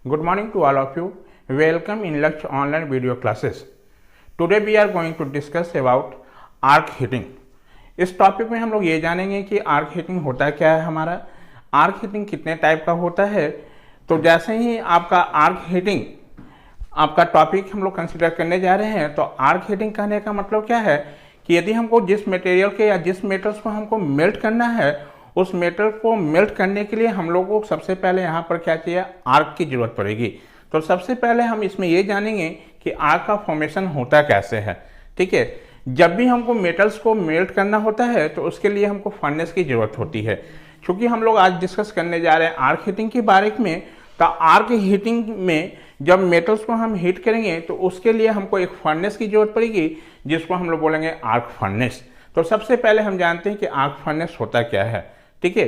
Good morning to all of you. Welcome in Lux online video classes. Today we are going to discuss about arc heating. इस topic में हम लोग ये जानेंगे कि arc heating होता क्या है, हमारा आर्क हीटिंग कितने टाइप का होता है। तो जैसे ही आपका आर्क हीटिंग आपका टॉपिक हम लोग कंसिडर करने जा रहे हैं, तो आर्क हीटिंग कहने का मतलब क्या है कि यदि हमको जिस मटेरियल के या जिस मेटल्स को हमको मेल्ट करना है, उस मेटल को मेल्ट करने के लिए हम लोगों को सबसे पहले यहाँ पर क्या चाहिए, आर्क की जरूरत पड़ेगी। तो सबसे पहले हम इसमें ये जानेंगे कि आर्क का फॉर्मेशन होता कैसे है। ठीक है, जब भी हमको मेटल्स को मेल्ट करना होता है तो उसके लिए हमको फर्नेस की जरूरत होती है। क्योंकि हम लोग आज डिस्कस करने जा रहे हैं आर्क हीटिंग के बारे में, तो आर्क हीटिंग में जब मेटल्स को हम हीट करेंगे तो उसके लिए हमको एक फर्नेस की जरूरत पड़ेगी, जिसको हम लोग बोलेंगे आर्क फर्नेस। तो सबसे पहले हम जानते हैं कि आर्क फर्नेस होता क्या है। ठीक है,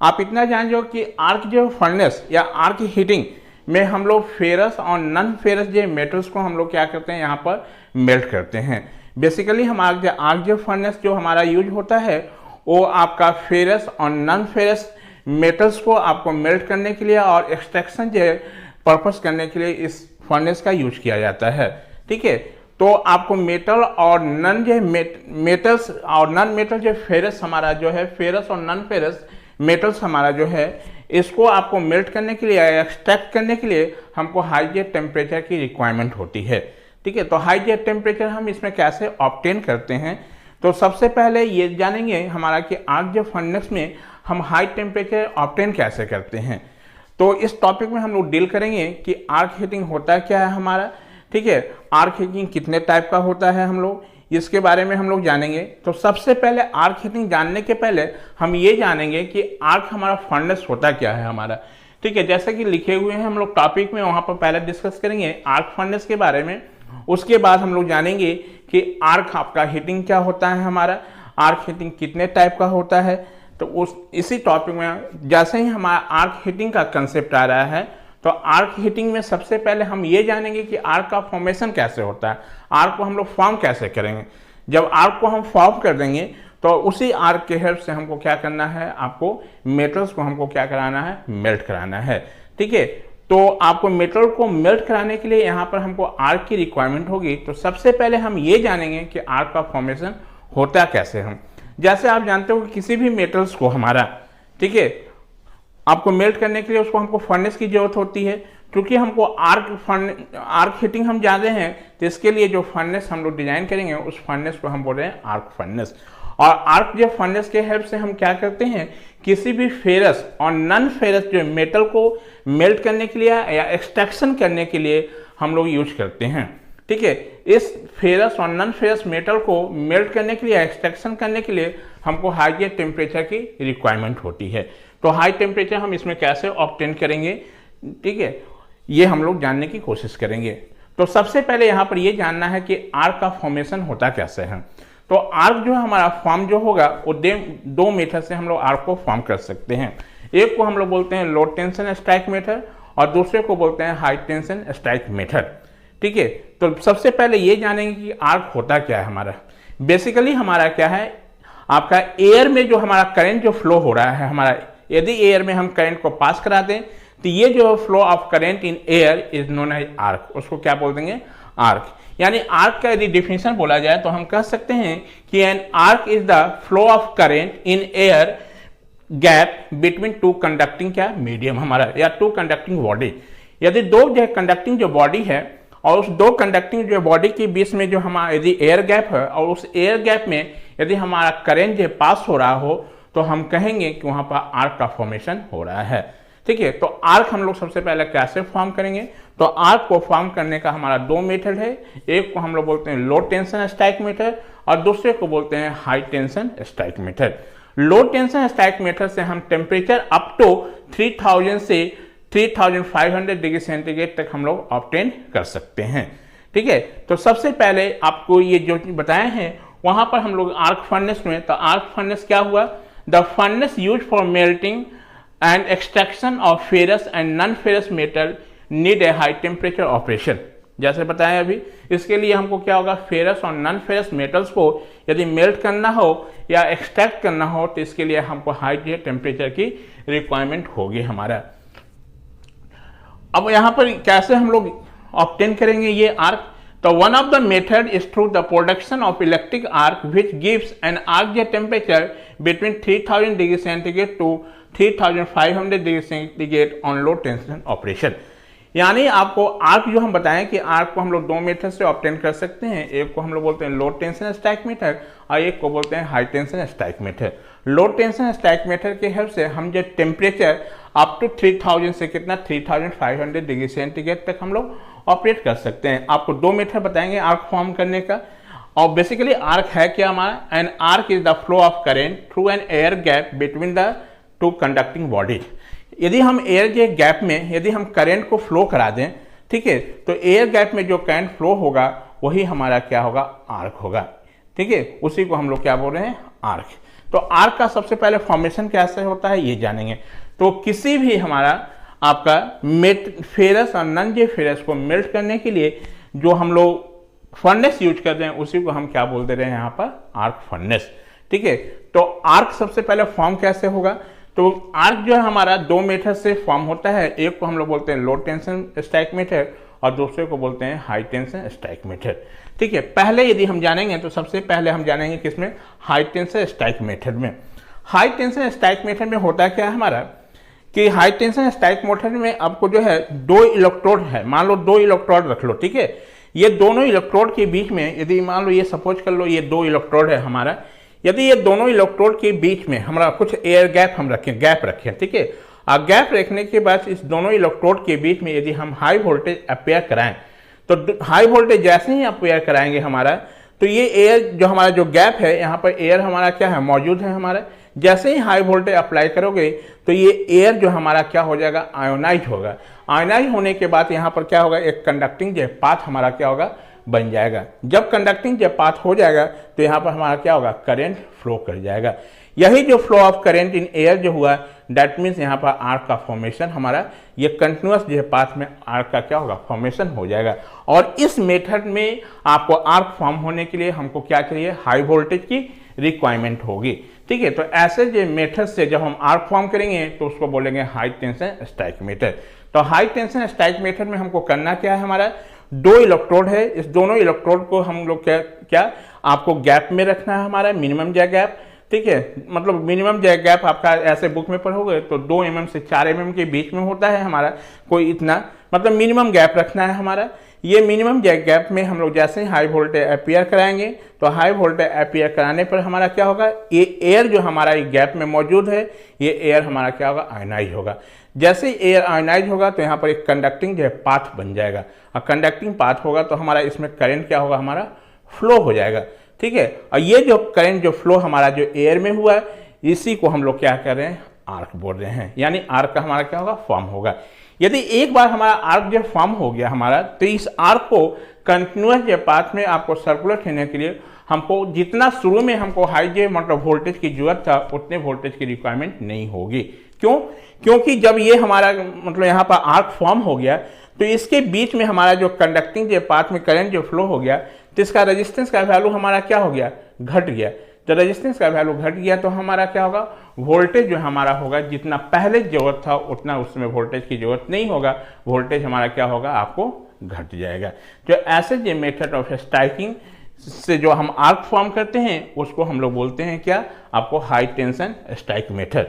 आप इतना जान जाओ कि आर्क जो फर्नेस या आर्क हीटिंग में हम लोग फेरस और नॉन फेरस जो मेटल्स को हम लोग क्या करते हैं, यहाँ पर मेल्ट करते हैं। बेसिकली हम आर्क जो फर्नेस जो हमारा यूज होता है वो आपका फेरस और नॉन फेरस मेटल्स को आपको मेल्ट करने के लिए और एक्सट्रैक्शन जो पर्पस करने के लिए इस फर्नेस का यूज किया जाता है। ठीक है, तो आपको मेटल और नॉन जो मेटल्स और नॉन मेटल जो फेरस हमारा जो है, फेरस और नॉन फेरस मेटल्स हमारा जो है, इसको आपको मेल्ट करने के लिए या एक्सट्रैक्ट करने के लिए हमको हाई जेट टेम्परेचर की रिक्वायरमेंट होती है। ठीक है, तो हाई जेट टेम्परेचर हम इसमें कैसे ऑब्टेन करते हैं, तो सबसे पहले ये जानेंगे हमारा कि आर्क जो फर्नेस में हम हाई टेम्परेचर ऑब्टेन कैसे करते हैं। तो इस टॉपिक में हम लोग डील करेंगे कि आर्क हीटिंग होता क्या है हमारा। ठीक है, आर्क हीटिंग कितने टाइप का होता है, हम लोग इसके बारे में हम लोग जानेंगे। तो सबसे पहले आर्क हीटिंग जानने के पहले हम ये जानेंगे कि आर्क हमारा फर्नेस होता क्या है हमारा। ठीक है, जैसे कि लिखे हुए हैं हम लोग टॉपिक में, वहाँ पर पहले डिस्कस करेंगे आर्क फर्नेस के बारे में। उसके बाद हम लोग जानेंगे कि आर्क आपका हीटिंग क्या होता है हमारा, आर्क हीटिंग कितने टाइप का होता है। तो इसी टॉपिक में जैसे ही हमारा आर्क हीटिंग का कंसेप्ट आ रहा है, तो आर्क हीटिंग में सबसे पहले हम ये जानेंगे कि आर्क का फॉर्मेशन कैसे होता है, आर्क को हम लोग फॉर्म कैसे करेंगे। जब आर्क को हम फॉर्म कर देंगे तो उसी आर्क के हेल्प से हमको क्या करना है, आपको मेटल्स को हमको क्या कराना है, मेल्ट कराना है। ठीक है, तो आपको मेटल को मेल्ट कराने के लिए यहाँ पर हमको आर्क की रिक्वायरमेंट होगी। तो सबसे पहले हम ये जानेंगे कि आर्क का फॉर्मेशन होता कैसे हम। जैसे आप जानते हो कि किसी भी मेटल्स को हमारा, ठीक है, आपको मेल्ट करने के लिए उसको हमको फर्नेस की जरूरत होती है। क्योंकि हमको आर्क हीटिंग हम जानते हैं, तो इसके लिए जो फर्नेस हम लोग डिजाइन करेंगे उस फर्नेस को हम बोल रहे हैं आर्क फर्नेस। और आर्क जो फर्नेस के हेल्प से हम क्या करते हैं, किसी भी फेरस और नॉन फेरस जो मेटल को मेल्ट करने के लिए या एक्सट्रैक्शन करने के लिए हम लोग यूज करते हैं। ठीक है, इस फेरस और नॉन फेरस मेटल को मेल्ट करने के लिए, एक्सट्रैक्शन करने के लिए हमको हाई टेम्परेचर की रिक्वायरमेंट होती है। तो हाई टेम्परेचर हम इसमें कैसे ऑब्टेन करेंगे, ठीक है, ये हम लोग जानने की कोशिश करेंगे। तो सबसे पहले यहाँ पर ये जानना है कि आर्क का फॉर्मेशन होता कैसे है। तो आर्क जो हमारा फॉर्म जो होगा वो दो मेथड से हम लोग आर्क को फॉर्म कर सकते हैं। एक को हम लोग बोलते हैं लो टेंशन स्ट्राइक मेथड और दूसरे को बोलते हैं हाई टेंशन स्ट्राइक मेथड। ठीक है, तो सबसे पहले ये जानेंगे कि आर्क होता क्या है हमारा। बेसिकली हमारा क्या है, आपका एयर में जो हमारा करंट जो फ्लो हो रहा है हमारा, यदि एयर में हम करंट को पास करा दें तो ये जो flow of current in air is known as arc, उसको क्या बोल देंगे, आर्क। यानी आर्क का यदि डिफिनेशन बोला जाए तो हम कह सकते हैं कि N arc is the flow of current in air gap between to conducting क्या मीडियम हमारा, या टू कंडक्टिंग बॉडी। यदि दो जो कंडक्टिंग जो बॉडी है और उस दो कंडक्टिंग जो बॉडी के बीच में जो हमारा यदि एयर गैप है और उस एयर गैप में यदि हमारा करंट जो पास हो रहा हो, तो हम कहेंगे कि वहां पर आर्क का फॉर्मेशन हो रहा है। ठीक है, तो आर्क हम लोग सबसे पहले कैसे फॉर्म करेंगे, तो आर्क को फॉर्म करने का हमारा दो मेथड है। एक को हम लोग बोलते हैं लो टेंशन स्ट्राइक मेथड और दूसरे को बोलते हैं हाई टेंशन स्ट्राइक मेथड। लो टेंशन स्ट्राइक मेथड से हम टेम्परेचर अप टू 3000 से 3500 डिग्री सेंटीग्रेड तक हम लोग ऑब्टेन कर सकते हैं। ठीक है, तो सबसे पहले आपको ये जो बताए हैं वहां पर हम लोग आर्क फर्नेस में, तो आर्क फर्नेस क्या हुआ, the furnace use for melting and extraction of ferrous and non ferrous metal need a high temperature operation. जैसे बताया अभी, इसके लिए हमको क्या होगा, फेरस और नॉन फेरस मेटल्स को यदि मेल्ट करना हो या एक्सट्रैक्ट करना हो तो इसके लिए हमको हाई टेम्परेचर की रिक्वायरमेंट होगी हमारा। अब यहाँ पर कैसे हम लोग ऑब्टेन करेंगे ये आर्क? तो one of the method is through the production of electric arc which gives an arc temperature between 3000 degree centigrade to 3500 degree centigrade on low tension operation. यानी आपको आर्क जो हम बताएं कि आर्क को हम लोग दो मेथड से ऑब्टेन कर सकते हैं। एक को हम लोग बोलते हैं लो टेंशन स्ट्राइक मेथड और एक को बोलते हैं हाई टेंशन स्ट्राइक मेथड। लो टेंशन स्ट्राइक मेथड के हेल्प से हम जो टेम्परेचर अप टू 3000 से कितना 3500 डिग्री सेंटीग्रेड तक हम लोग ऑपरेट कर सकते हैं। आपको दो मेथड बताएंगे आर्क फॉर्म करने का। और बेसिकली आर्क है क्या हमारा? N arc is the flow of current through an air gap between the two conducting bodies. यदि हम एयर के गैप में यदि हम करंट को फ्लो करा दें, ठीक है, तो एयर गैप में जो करंट फ्लो होगा वही हमारा क्या होगा? आर्क होगा। ठीक है, उसी को हम लोग क्या बोल रहे हैं? आर्क। तो आर्क का सबसे पहले फॉर्मेशन कैसे होता है ये जानेंगे। तो किसी भी हमारा आपका फेरस और नॉन जे फेरस को मेल्ट करने के लिए जो हम लोग फर्नेस यूज करते हैं उसी को हम क्या बोलते रहे हैं यहाँ पर? Arc furnace. ठीक है, तो आर्क सबसे पहले फॉर्म कैसे होगा? तो आर्क जो है हमारा दो मेथड से फॉर्म होता है। एक को हम लोग बोलते हैं लो टेंशन स्ट्राइक मेथड और दूसरे को बोलते हैं हाई टेंशन स्ट्राइक मेथड। ठीक है, पहले यदि हम जानेंगे तो सबसे पहले हम जानेंगे किसमें? हाई टेंशन स्ट्राइक मेथड में। हाई टेंशन स्ट्राइक मेथड में होता क्या है हमारा कि हाई टेंशन स्ट्राइक मेथड में आपको जो है दो इलेक्ट्रोड है, मान लो दो इलेक्ट्रोड रख लो। ठीक है, ये दोनों इलेक्ट्रोड के बीच में यदि मान लो ये सपोज कर लो ये दो इलेक्ट्रोड है हमारा, यदि ये दोनों इलेक्ट्रोड के बीच में हमारा कुछ एयर गैप हम रखें, गैप रखें, ठीक है, और गैप रखने के बाद इस दोनों इलेक्ट्रोड के बीच में यदि हम हाई वोल्टेज अपेयर कराएं तो हाई वोल्टेज जैसे ही अपेयर कराएंगे हमारा तो ये एयर जो हमारा जो गैप है यहाँ पर एयर हमारा क्या है? मौजूद है हमारा। जैसे ही हाई वोल्टेज अप्लाई करोगे तो ये एयर जो हमारा क्या हो जाएगा? आयोनाइज होगा। आयोनाइज होने के बाद यहाँ पर क्या होगा? एक कंडक्टिंग जो पाथ हमारा क्या होगा? बन जाएगा। जब कंडक्टिंग जब पाथ हो जाएगा तो यहाँ पर हमारा क्या होगा? करंट फ्लो कर जाएगा। यही जो flow of current in air जो हुआ दैट मीन्स यहाँ पर आर्क का फॉर्मेशन हमारा ये कंटिन्यूअस जो है पाथ में आर्क का क्या होगा? फॉर्मेशन हो जाएगा। और इस मेथड में आपको आर्क फॉर्म होने के लिए हमको क्या चाहिए? हाई वोल्टेज की रिक्वायरमेंट होगी। ठीक है, तो ऐसे जो मेथड से जब हम आर्क फॉर्म करेंगे तो उसको बोलेंगे हाई टेंशन स्ट्राइक मेथड। तो हाई टेंशन स्ट्राइक मेथड में हमको करना क्या है? हमारा दो इलेक्ट्रोड है, इस दोनों इलेक्ट्रोड को हम लोग क्या आपको गैप में रखना है हमारा मिनिमम जै गैप। ठीक है, मतलब मिनिमम जै गैप आपका ऐसे बुक में पढ़ोगे तो 2 mm से 4 mm के बीच में होता है हमारा, कोई इतना मतलब मिनिमम गैप रखना है हमारा। ये मिनिमम जै गैप में हम लोग जैसे ही हाई वोल्टेज अपेयर कराएंगे तो हाई वोल्टेज अपेयर कराने पर हमारा क्या होगा? ये एयर जो हमारा गैप में मौजूद है ये एयर हमारा क्या होगा? आयोनाइज होगा। जैसे ही एयर आयोनाइज होगा तो यहाँ पर एक कंडक्टिंग जो है पाथ बन जाएगा और कंडक्टिंग पाथ होगा तो हमारा इसमें करंट क्या होगा? हमारा फ्लो हो जाएगा। ठीक है, और ये जो करंट जो फ्लो हमारा जो एयर में हुआ इसी को हम लोग क्या कर रहे हैं? आर्क बोल रहे हैं। यानी आर्क का हमारा क्या होगा? फॉर्म होगा। यदि एक बार हमारा आर्क जब फॉर्म हो गया हमारा तो इस आर्क को कंटिन्यूअस जो पाथ में आपको सर्कुलेट होने के लिए हमको जितना शुरू में हमको हाई जे मतलब वोल्टेज की जरूरत था उतने वोल्टेज की रिक्वायरमेंट नहीं होगी। क्यों? क्योंकि जब ये हमारा मतलब यहाँ पर आर्क फॉर्म हो गया तो इसके बीच में हमारा जो कंडक्टिंग जो पाथ में करंट जो फ्लो हो गया तो इसका रेजिस्टेंस का वैल्यू हमारा क्या हो गया? घट गया। जब रेजिस्टेंस का वैल्यू घट गया तो हमारा क्या होगा? वोल्टेज जो हमारा होगा जितना पहले जरूरत था उतना उसमें वोल्टेज की जरूरत नहीं होगा, वोल्टेज हमारा क्या होगा? आपको घट जाएगा। तो ऐसे जो मेथड ऑफ स्ट्राइकिंग से जो हम आर्क फॉर्म करते हैं उसको हम लोग बोलते हैं क्या? आपको हाई टेंशन स्ट्राइक मेथड।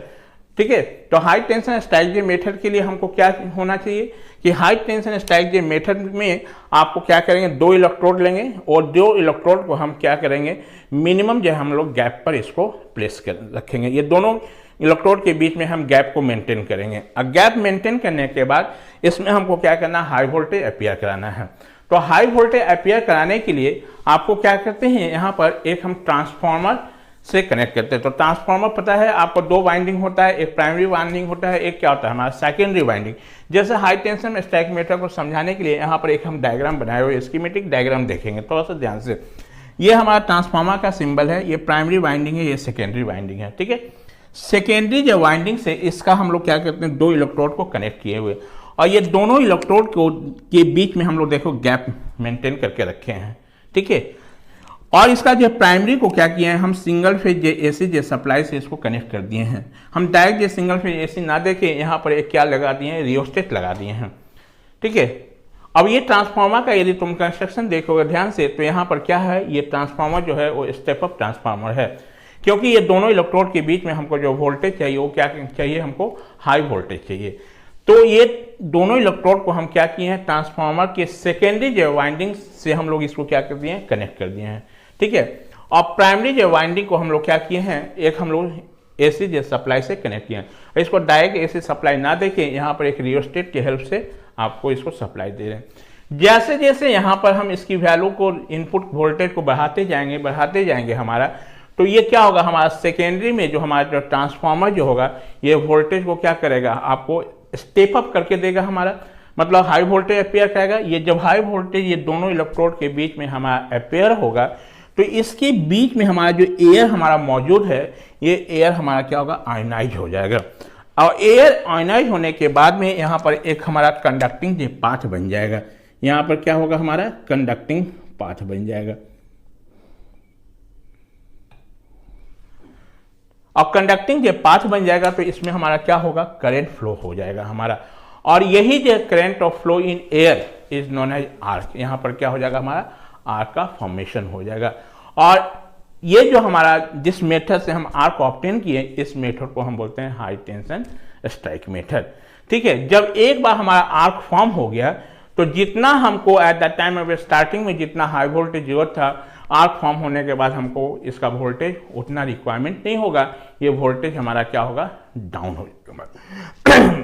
ठीक है, तो हाई टेंशन स्ट्राइक जे मेथड के लिए हमको क्या होना चाहिए कि हाई टेंशन स्ट्राइक जे मेथड में आपको क्या करेंगे? दो इलेक्ट्रोड लेंगे और दो इलेक्ट्रोड को हम क्या करेंगे? मिनिमम जो हम लोग गैप पर इसको प्लेस कर रखेंगे। ये दोनों इलेक्ट्रोड के बीच में हम गैप को मेंटेन करेंगे और गैप मेंटेन करने के बाद इसमें हमको क्या करना? हाई वोल्टेज अपेयर कराना है। तो हाई वोल्टेज अपेयर कराने के लिए आपको क्या करते हैं? यहाँ पर एक हम ट्रांसफार्मर से कनेक्ट करते हैं। तो ट्रांसफार्मर पता है आपको दो वाइंडिंग होता है, एक प्राइमरी वाइंडिंग होता है, एक क्या होता है हमारा सेकेंडरी वाइंडिंग। जैसे हाई टेंशन में स्ट्राइक मेथड को समझाने के लिए यहाँ पर एक हम डायग्राम बनाए हुए स्कीमेटिक डायग्राम देखेंगे थोड़ा सा ध्यान से। ये हमारा ट्रांसफार्मर का सिंबल है, ये प्राइमरी वाइंडिंग है, ये सेकेंडरी वाइंडिंग है। ठीक है, सेकेंडरी जो वाइंडिंग से इसका हम लोग क्या करते हैं? दो इलेक्ट्रोड को कनेक्ट किए हुए और ये दोनों इलेक्ट्रोड को के बीच में हम लोग देखो गैप मेंटेन करके रखे हैं। ठीक है, और इसका जो प्राइमरी को क्या किया है? हम सिंगल फेज एसी जो सप्लाई से इसको कनेक्ट कर दिए हैं। हम डायरेक्ट जो सिंगल फेज एसी ना देके यहाँ पर एक क्या लगा दिए हैं? रियोस्टेट लगा दिए हैं। ठीक है। अब ये ट्रांसफार्मर का यदि तुम कंस्ट्रक्शन देखोगे ध्यान से तो यहाँ पर क्या है, ये ट्रांसफार्मर जो है वो स्टेप अप ट्रांसफार्मर है, क्योंकि ये दोनों इलेक्ट्रोड के बीच में हमको जो वोल्टेज चाहिए वो क्या चाहिए, हमको हाई वोल्टेज चाहिए। तो ये दोनों इलेक्ट्रोड को हम क्या किए हैं, ट्रांसफार्मर के सेकेंडरी जो वाइंडिंग से हम लोग इसको क्या कर दिए हैं, कनेक्ट कर दिए हैं। ठीक है। और प्राइमरी जो वाइंडिंग को हम लोग क्या किए हैं, एक हम लोग एसी जो सप्लाई से कनेक्ट किए हैं। और इसको डायरेक्ट एसी सप्लाई ना देके यहाँ पर एक रियोस्टेट की हेल्प से आपको इसको सप्लाई दे रहे हैं। जैसे जैसे यहाँ पर हम इसकी वैल्यू को, इनपुट वोल्टेज को बढ़ाते जाएंगे हमारा, तो ये क्या होगा, हमारा सेकेंडरी में जो हमारा जो ट्रांसफार्मर जो होगा ये वोल्टेज को क्या करेगा, आपको स्टेप अप करके देगा हमारा, मतलब हाई वोल्टेज अपेयर करेगा। ये जब हाई वोल्टेज ये दोनों इलेक्ट्रोड के बीच में हमारा अपेयर होगा तो इसके बीच में हमारा जो एयर हमारा मौजूद है, ये एयर हमारा क्या होगा, आयनाइज हो जाएगा। और एयर आयनाइज होने के बाद में यहाँ पर एक हमारा कंडक्टिंग पाथ बन जाएगा। यहाँ पर क्या होगा, हमारा कंडक्टिंग पाथ बन जाएगा। और कंडक्टिंग जो पाथ बन जाएगा तो इसमें हमारा क्या होगा, करंट फ्लो हो जाएगा हमारा। और यही जो current of flow in air is known as arc. यहाँ पर क्या हो जाएगा, हमारा आर्क का फॉर्मेशन हो जाएगा। और ये जो हमारा जिस मेथड से हम आर्क ऑब्टेन किए, इस मेथड को हम बोलते हैं हाई टेंशन स्ट्राइक मेथड। ठीक है। जब एक बार हमारा आर्क फॉर्म हो गया तो जितना हमको at the time of starting में जितना हाई वोल्टेज जरूरत था, आर्क फॉर्म होने के बाद हमको इसका वोल्टेज उतना रिक्वायरमेंट नहीं होगा, ये वोल्टेज हमारा क्या होगा, डाउन हो जाएगा।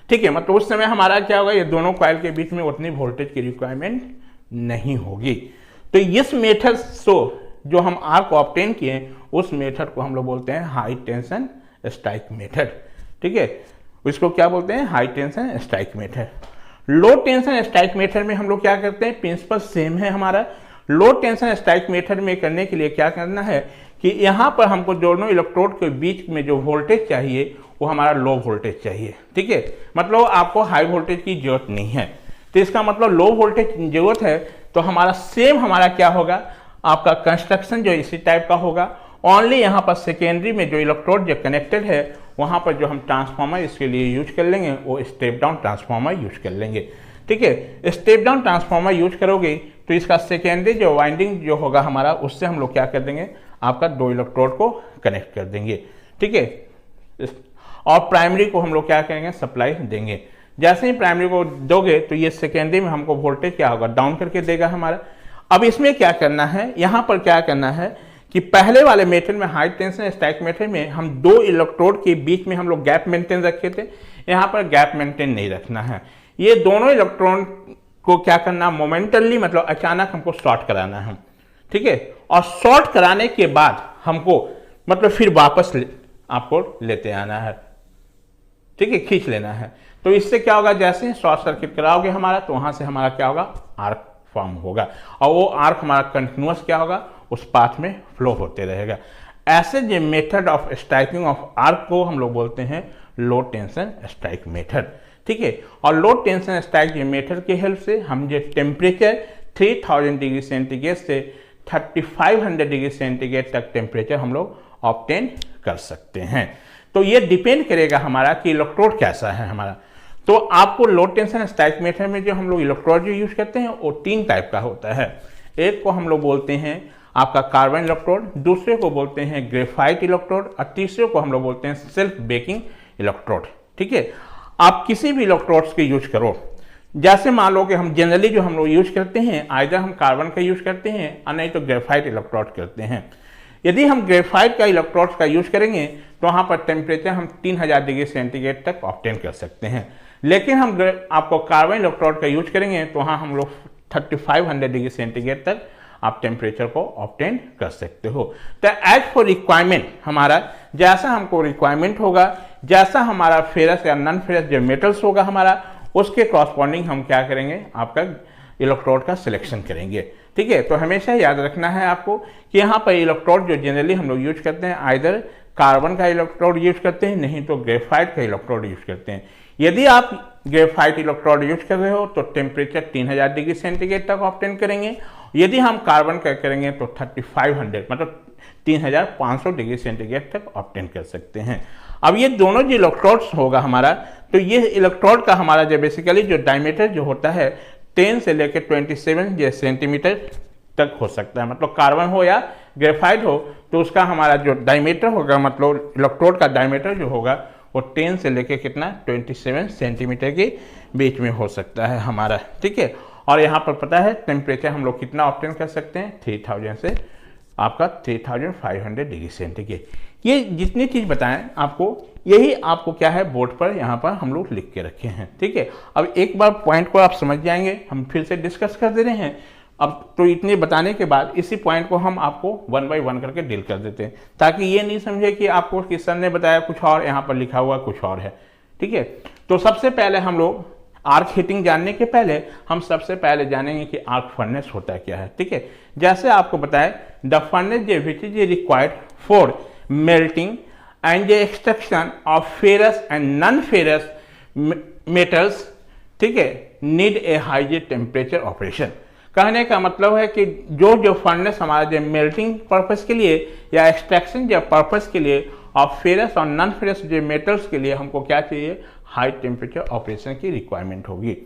ठीक है। मतलब उस समय हमारा क्या होगा, ये दोनों कॉइल के बीच में उतनी वोल्टेज की रिक्वायरमेंट नहीं होगी। तो इस मेथड से जो हम आर्क ऑब्टेन किए, उस मेथड को हम लोग बोलते हैं हाई टेंशन स्ट्राइक मेथड। ठीक है। इसको क्या बोलते हैं, हाई टेंशन स्ट्राइक मेथड। लो टेंशन स्ट्राइक मेथड में हम लोग क्या करते हैं, प्रिंसिपल सेम है हमारा। लो टेंशन स्ट्राइक मेथड में करने के लिए क्या करना है कि यहाँ पर हमको दोनों इलेक्ट्रोड के बीच में जो वोल्टेज चाहिए वो हमारा लो वोल्टेज चाहिए। ठीक है। मतलब आपको हाई वोल्टेज की जरूरत नहीं है। तो इसका मतलब लो वोल्टेज जरूरत है तो हमारा सेम हमारा क्या होगा, आपका कंस्ट्रक्शन जो इसी टाइप का होगा। ओनली यहाँ पर सेकेंडरी में जो इलेक्ट्रोड जो कनेक्टेड है वहाँ पर जो हम ट्रांसफार्मर इसके लिए यूज कर लेंगे वो स्टेप डाउन ट्रांसफार्मर यूज कर लेंगे। ठीक है। स्टेप डाउन ट्रांसफार्मर यूज करोगे तो इसका सेकेंडरी जो वाइंडिंग जो होगा हमारा, उससे हम लोग क्या कर देंगे, आपका दो इलेक्ट्रोड को कनेक्ट कर देंगे। ठीक है। और प्राइमरी को हम लोग क्या करेंगे, सप्लाई देंगे। जैसे ही प्राइमरी को दोगे तो ये सेकेंडरी में हमको वोल्टेज क्या होगा, डाउन करके देगा हमारा। अब इसमें क्या करना है, यहाँ पर क्या करना है कि पहले वाले मेथड में हाई टेंशन स्ट्राइक मेथड में हम दो इलेक्ट्रोड के बीच में हम लोग गैप मेंटेन रखे थे, यहाँ पर गैप मेंटेन नहीं रखना है। ये दोनों इलेक्ट्रॉन को क्या करना, मोमेंटली मतलब अचानक हमको शॉर्ट कराना है। ठीक है। और शॉर्ट कराने के बाद हमको मतलब फिर वापस आपको लेते आना है। ठीक है, खींच लेना है। तो इससे क्या होगा, जैसे ही शॉर्ट सर्किट कराओगे हमारा तो वहां से हमारा क्या होगा, आर्क फॉर्म होगा और वो आर्क हमारा कंटिन्यूअस क्या होगा, उस पाथ में फ्लो होते रहेगा। ऐसे जो method of striking off arc को हम लोग बोलते हैं लो टेंशन स्ट्राइक मेथड। ठीक है। और लो टेंशन स्ट्राइक मेथड की हेल्प से हम जो टेम्परेचर 3000 डिग्री सेंटीग्रेड से 3500 डिग्री सेंटीग्रेड तक टेम्परेचर हम लोग ऑब्टेन कर सकते हैं। तो ये डिपेंड करेगा हमारा कि इलेक्ट्रोड कैसा है हमारा। तो आपको लो टेंशन स्ट्राइक मेथड में जो हम लोग इलेक्ट्रोड जो यूज करते हैं वो 3 टाइप का होता है। एक को हम लोग बोलते हैं आपका कार्बन इलेक्ट्रोड, दूसरे को बोलते हैं ग्रेफाइट इलेक्ट्रोड और तीसरे को हम लोग बोलते हैं सेल्फ बेकिंग इलेक्ट्रोड। ठीक है। आप किसी भी इलेक्ट्रोड्स के यूज करो, जैसे मान लो कि हम जनरली जो हम लोग यूज करते हैं आइदर हम कार्बन का यूज करते हैं और नहीं तो ग्रेफाइट इलेक्ट्रोड करते हैं। यदि हम ग्रेफाइट का इलेक्ट्रोड्स का यूज करेंगे तो वहाँ पर टेम्परेचर हम 3000 डिग्री सेंटीग्रेड तक ऑब्टेन कर सकते हैं। लेकिन हम आपको कार्बन इलेक्ट्रोड का यूज करेंगे तो वहाँ हम लोग 3500 डिग्री सेंटीग्रेड तक आप टेम्परेचर को ऑब्टेन कर सकते हो। तो एज फॉर रिक्वायरमेंट हमारा जैसा हमको रिक्वायरमेंट होगा, जैसा हमारा फेरस या नॉन फेरस जो मेटल्स होगा हमारा, उसके कॉरस्पॉन्डिंग हम क्या करेंगे, आपका इलेक्ट्रोड का सिलेक्शन करेंगे। ठीक है। तो हमेशा याद रखना है आपको कि यहाँ पर इलेक्ट्रोड जो जनरली हम लोग यूज करते हैं आइदर कार्बन का इलेक्ट्रोड यूज करते हैं, नहीं तो ग्रेफाइट का इलेक्ट्रोड यूज करते हैं। यदि आप ग्रेफाइट इलेक्ट्रोड यूज कर रहे हो तो टेम्परेचर 3000 डिग्री सेंटीग्रेड तक ऑब्टेन करेंगे। यदि हम कार्बन का करेंगे तो 3500 मतलब 3500 डिग्री सेंटीग्रेड तक ऑब्टेन कर सकते हैं। अब ये दोनों जो इलेक्ट्रोड्स होगा हमारा, तो ये इलेक्ट्रोड का हमारा जो बेसिकली जो डायमीटर जो होता है 10 से लेकर 27 सेंटीमीटर तक हो सकता है। मतलब कार्बन हो या ग्रेफाइट हो तो उसका हमारा जो डायमीटर होगा, मतलब इलेक्ट्रोड का डायमीटर जो होगा वो 10 से लेकर कितना 27 सेंटीमीटर के बीच में हो सकता है हमारा। ठीक है, और यहाँ पर पता है टेम्परेचर हम लोग कितना ऑब्टेन कर सकते हैं, 3000 से आपका 3500 डिग्री सेंटीग्रेड। ये जितनी चीज़ बताएं आपको, यही आपको क्या है बोर्ड पर यहाँ पर हम लोग लिख के रखे हैं। ठीक है, अब एक बार पॉइंट को आप समझ जाएंगे, हम फिर से डिस्कस कर दे रहे हैं। अब तो इतने बताने के बाद इसी पॉइंट को हम आपको 1 बाय 1 करके डील कर देते हैं, ताकि ये नहीं समझे कि आपको किशन ने बताया कुछ और, यहाँ पर लिखा हुआ कुछ और है। ठीक है, तो सबसे पहले हम लोग आर्क हीटिंग जानने के पहले हम सबसे पहले जानेंगे कि आर्क फर्नेस होता क्या है। ठीक है, जैसे आपको बताया the furnace which is required for melting and the extraction of ferrous and non ferrous metals, ठीक है, need a high temperature operation. कहने का मतलब है कि जो फर्नेस हमारा जो मेल्टिंग पर्पस के लिए या एक्सट्रैक्शन जो पर्पस के लिए और फेरस और नॉन फेरस जो मेटल्स के लिए हमको क्या चाहिए, हाई टेम्परेचर ऑपरेशन की रिक्वायरमेंट होगी।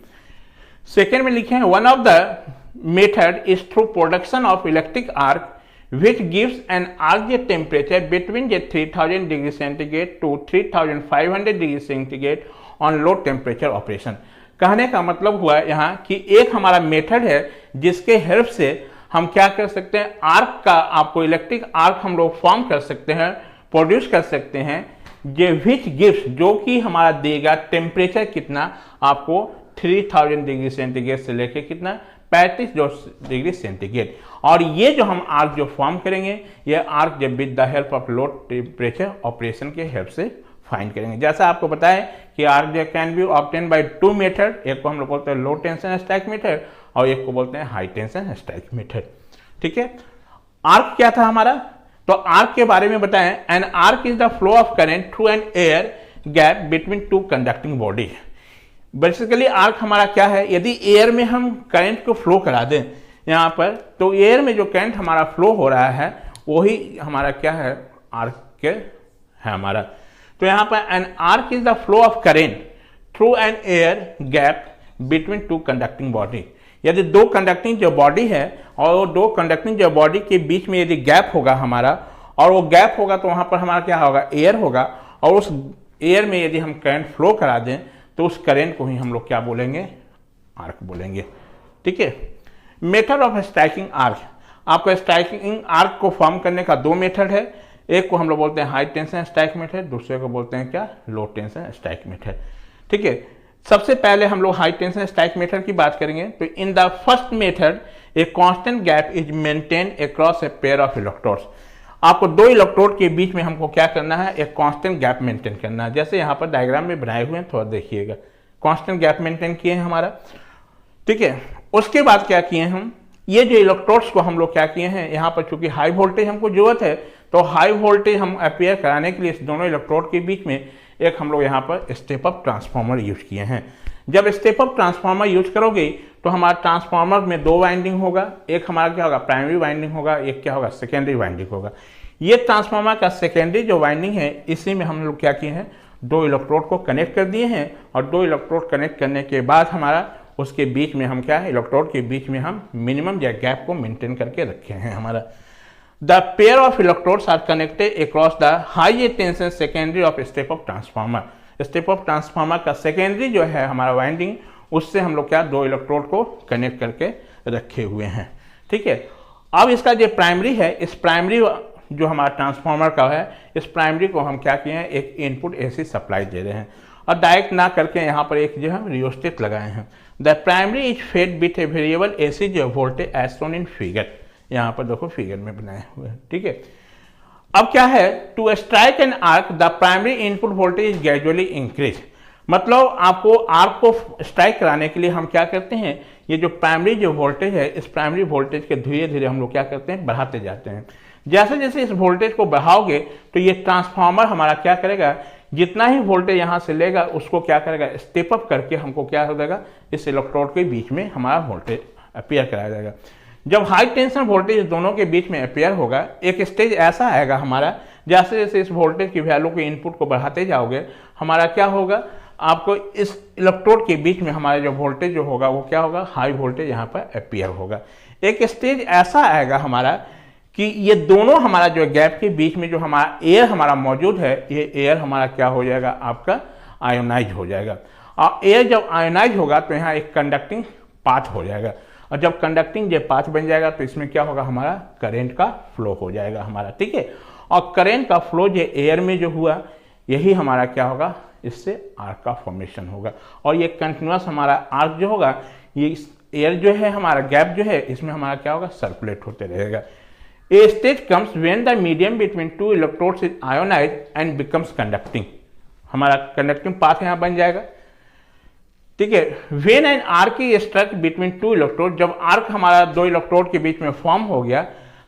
सेकेंड में लिखे हैं one of the method is through production of electric arc which gives an arc temperature between 3000 degree centigrade to 3500 degree centigrade on low temperature operation। कहने का मतलब हुआ यहाँ कि एक हमारा मेथड है जिसके हेल्प से हम क्या कर सकते हैं, आर्क का आपको इलेक्ट्रिक आर्क हम लोग फॉर्म कर सकते हैं, प्रोड्यूस कर सकते हैं, विच गिव्स जो कि हमारा देगा टेम्परेचर कितना आपको 3000 डिग्री सेंटीग्रेड से लेके कितना 35 डिग्री सेंटीग्रेड। और ये जो हम आर्क जो फॉर्म करेंगे ये आर्क जब with the help of low temperature operation के हेल्प से फाइंड करेंगे। जैसा आपको बताया कि आर्क जो can be obtain bye 2 method, एक को हम लोग बोलते हैं लो टेंशन स्ट्राइक मेथड और एक को बोलते हैं हाई टेंशन स्ट्राइक मेथड। ठीक है, आर्क क्या था हमारा, तो आर्क के बारे में बताएं, N arc is the flow of current through an air gap between 2 conducting body. Basically arc हमारा क्या है, यदि एयर में हम करंट को फ्लो करा दें यहाँ पर, तो एयर में जो करंट हमारा फ्लो हो रहा है वही हमारा क्या है, आर्क के है हमारा। तो यहाँ पर N arc is the flow of current through an air gap between 2 conducting body. यदि 2 कंडक्टिंग जो बॉडी है और वो 2 कंडक्टिंग जो बॉडी के बीच में यदि गैप होगा हमारा, और वो गैप होगा तो वहाँ पर हमारा क्या होगा, एयर होगा, और उस एयर में यदि हम करंट फ्लो करा दें तो उस करंट को ही हम लोग क्या बोलेंगे, आर्क बोलेंगे। ठीक है, मेथड ऑफ स्ट्राइकिंग आर्क, आपको स्ट्राइकिंग आर्क को फॉर्म करने का 2 मेथड है, एक को हम लोग बोलते हैं हाई टेंशन स्ट्राइक मेथड, दूसरे को बोलते हैं क्या, लो टेंशन स्ट्राइक मेथड। ठीक है, सबसे पहले हम लोग हाई टेंशन स्ट्राइक मेथड की बात करेंगे। तो in the first method a constant gap is maintain across a pair of electrodes. आपको 2 इलेक्ट्रोड के बीच में हमको क्या करना है, एक कांस्टेंट गैप मेंटेन करना है। जैसे यहाँ पर डायग्राम में बनाए हुए हैं, थोड़ा देखिएगा, कांस्टेंट गैप मेंटेन किए हैं हमारा। ठीक है, उसके बाद क्या किए हम, ये जो इलेक्ट्रोड्स को हम लोग क्या किए हैं, यहाँ पर चूंकि हाई वोल्टेज हमको जरूरत है तो हाई वोल्टेज हम अपेयर कराने के लिए इस दोनों इलेक्ट्रोड के बीच में एक हम लोग यहाँ पर स्टेप अप ट्रांसफार्मर यूज किए हैं। जब स्टेप अप ट्रांसफार्मर यूज करोगे तो हमारा ट्रांसफार्मर में 2 वाइंडिंग होगा, एक हमारा क्या होगा, प्राइमरी वाइंडिंग होगा, एक क्या होगा, सेकेंडरी वाइंडिंग होगा। ये ट्रांसफार्मर का सेकेंडरी जो वाइंडिंग है, इसी में हम लोग क्या किए हैं, 2 इलेक्ट्रोड को कनेक्ट कर दिए हैं, और 2 इलेक्ट्रोड कनेक्ट करने के बाद हमारा उसके बीच में हम क्या है, इलेक्ट्रोड के बीच में हम मिनिमम या गैप को मेंटेन करके रखे हैं हमारा। The pair of electrodes are connected across the high tension secondary of step up transformer. Step up transformer का सेकेंडरी जो है हमारा वाइंडिंग, उससे हम लोग क्या 2 इलेक्ट्रोड को कनेक्ट करके रखे हुए हैं। ठीक है, अब इसका जो प्राइमरी है, इस प्राइमरी जो हमारा ट्रांसफार्मर का है, इस प्राइमरी को हम क्या किए हैं, एक इनपुट एसी सप्लाई दे रहे हैं, और डायरेक्ट ना करके यहाँ पर एक जो है रियोस्टेट लगाए हैं। The primary is fed with a variable AC जो voltage as shown in figure, यहाँ पर देखो फिगर में बनाए हुए हैं। ठीक है, अब क्या है, to strike an arc the primary input voltage is gradually increase. मतलब आपको आर्क को स्ट्राइक कराने के लिए हम क्या करते हैं, ये जो प्राइमरी जो वोल्टेज है, इस प्राइमरी वोल्टेज के धीरे धीरे हम लोग क्या करते हैं, बढ़ाते जाते हैं। जैसे जैसे इस वोल्टेज को बढ़ाओगे तो ये ट्रांसफार्मर हमारा क्या करेगा, जितना ही वोल्टेज यहाँ से लेगा उसको क्या करेगा, स्टेप अप करके हमको क्या हो जाएगा, इस इलेक्ट्रोड के बीच में हमारा वोल्टेज अपेयर कराया जाएगा। जब हाई टेंशन वोल्टेज दोनों के बीच में अपेयर होगा, एक स्टेज ऐसा आएगा हमारा, जैसे जैसे इस वोल्टेज की वैल्यू के इनपुट को बढ़ाते जाओगे, हमारा क्या होगा, आपको इस इलेक्ट्रोड के बीच में हमारा जो वोल्टेज जो होगा वो क्या होगा, हाई वोल्टेज यहाँ पर अपीयर होगा। एक स्टेज ऐसा आएगा हमारा कि ये दोनों हमारा जो गैप के बीच में जो हमारा एयर हमारा मौजूद है, ये एयर हमारा क्या हो जाएगा, आपका आयोनाइज हो जाएगा। और एयर जब आयोनाइज होगा तो यहाँ एक कंडक्टिंग पाथ हो जाएगा, और जब कंडक्टिंग जो पाथ बन जाएगा तो इसमें क्या होगा, हमारा करंट का फ्लो हो जाएगा हमारा, ठीक है। और करंट का फ्लो जो एयर में जो हुआ, यही हमारा क्या होगा, इससे आर्क का फॉर्मेशन होगा। और ये कंटिन्यूस हमारा आर्क जो होगा, ये एयर जो है हमारा गैप जो है, इसमें हमारा क्या होगा, सर्कुलेट होते रहेगा। A stage comes when the medium between two electrodes is ionise and becomes conducting, हमारा कंडक्टिंग पाथ यहाँ बन जाएगा, ठीक है। When an arc is struck between two electrode, जब आर्क हमारा दो इलेक्ट्रोड के बीच में फॉर्म हो गया,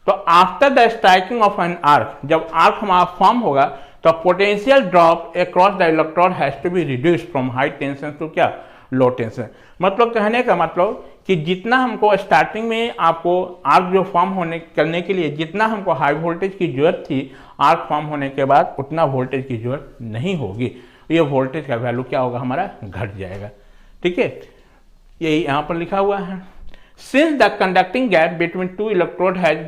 तो after the striking of an arc, जब आर्क हमारा फॉर्म होगा तो potential drop across the electrode has to be reduced from high tension to क्या, लो टेंशन। मतलब कहने का मतलब कि जितना हमको स्टार्टिंग में आपको आर्क जो फॉर्म होने करने के लिए जितना हमको हाई वोल्टेज की जरूरत थी, आर्क फॉर्म होने के बाद उतना वोल्टेज की जरूरत नहीं होगी, ये वोल्टेज का वैल्यू क्या होगा, हमारा घट जाएगा, ठीक है। यही यहाँ पर लिखा हुआ है, since the conducting gap between two electrode has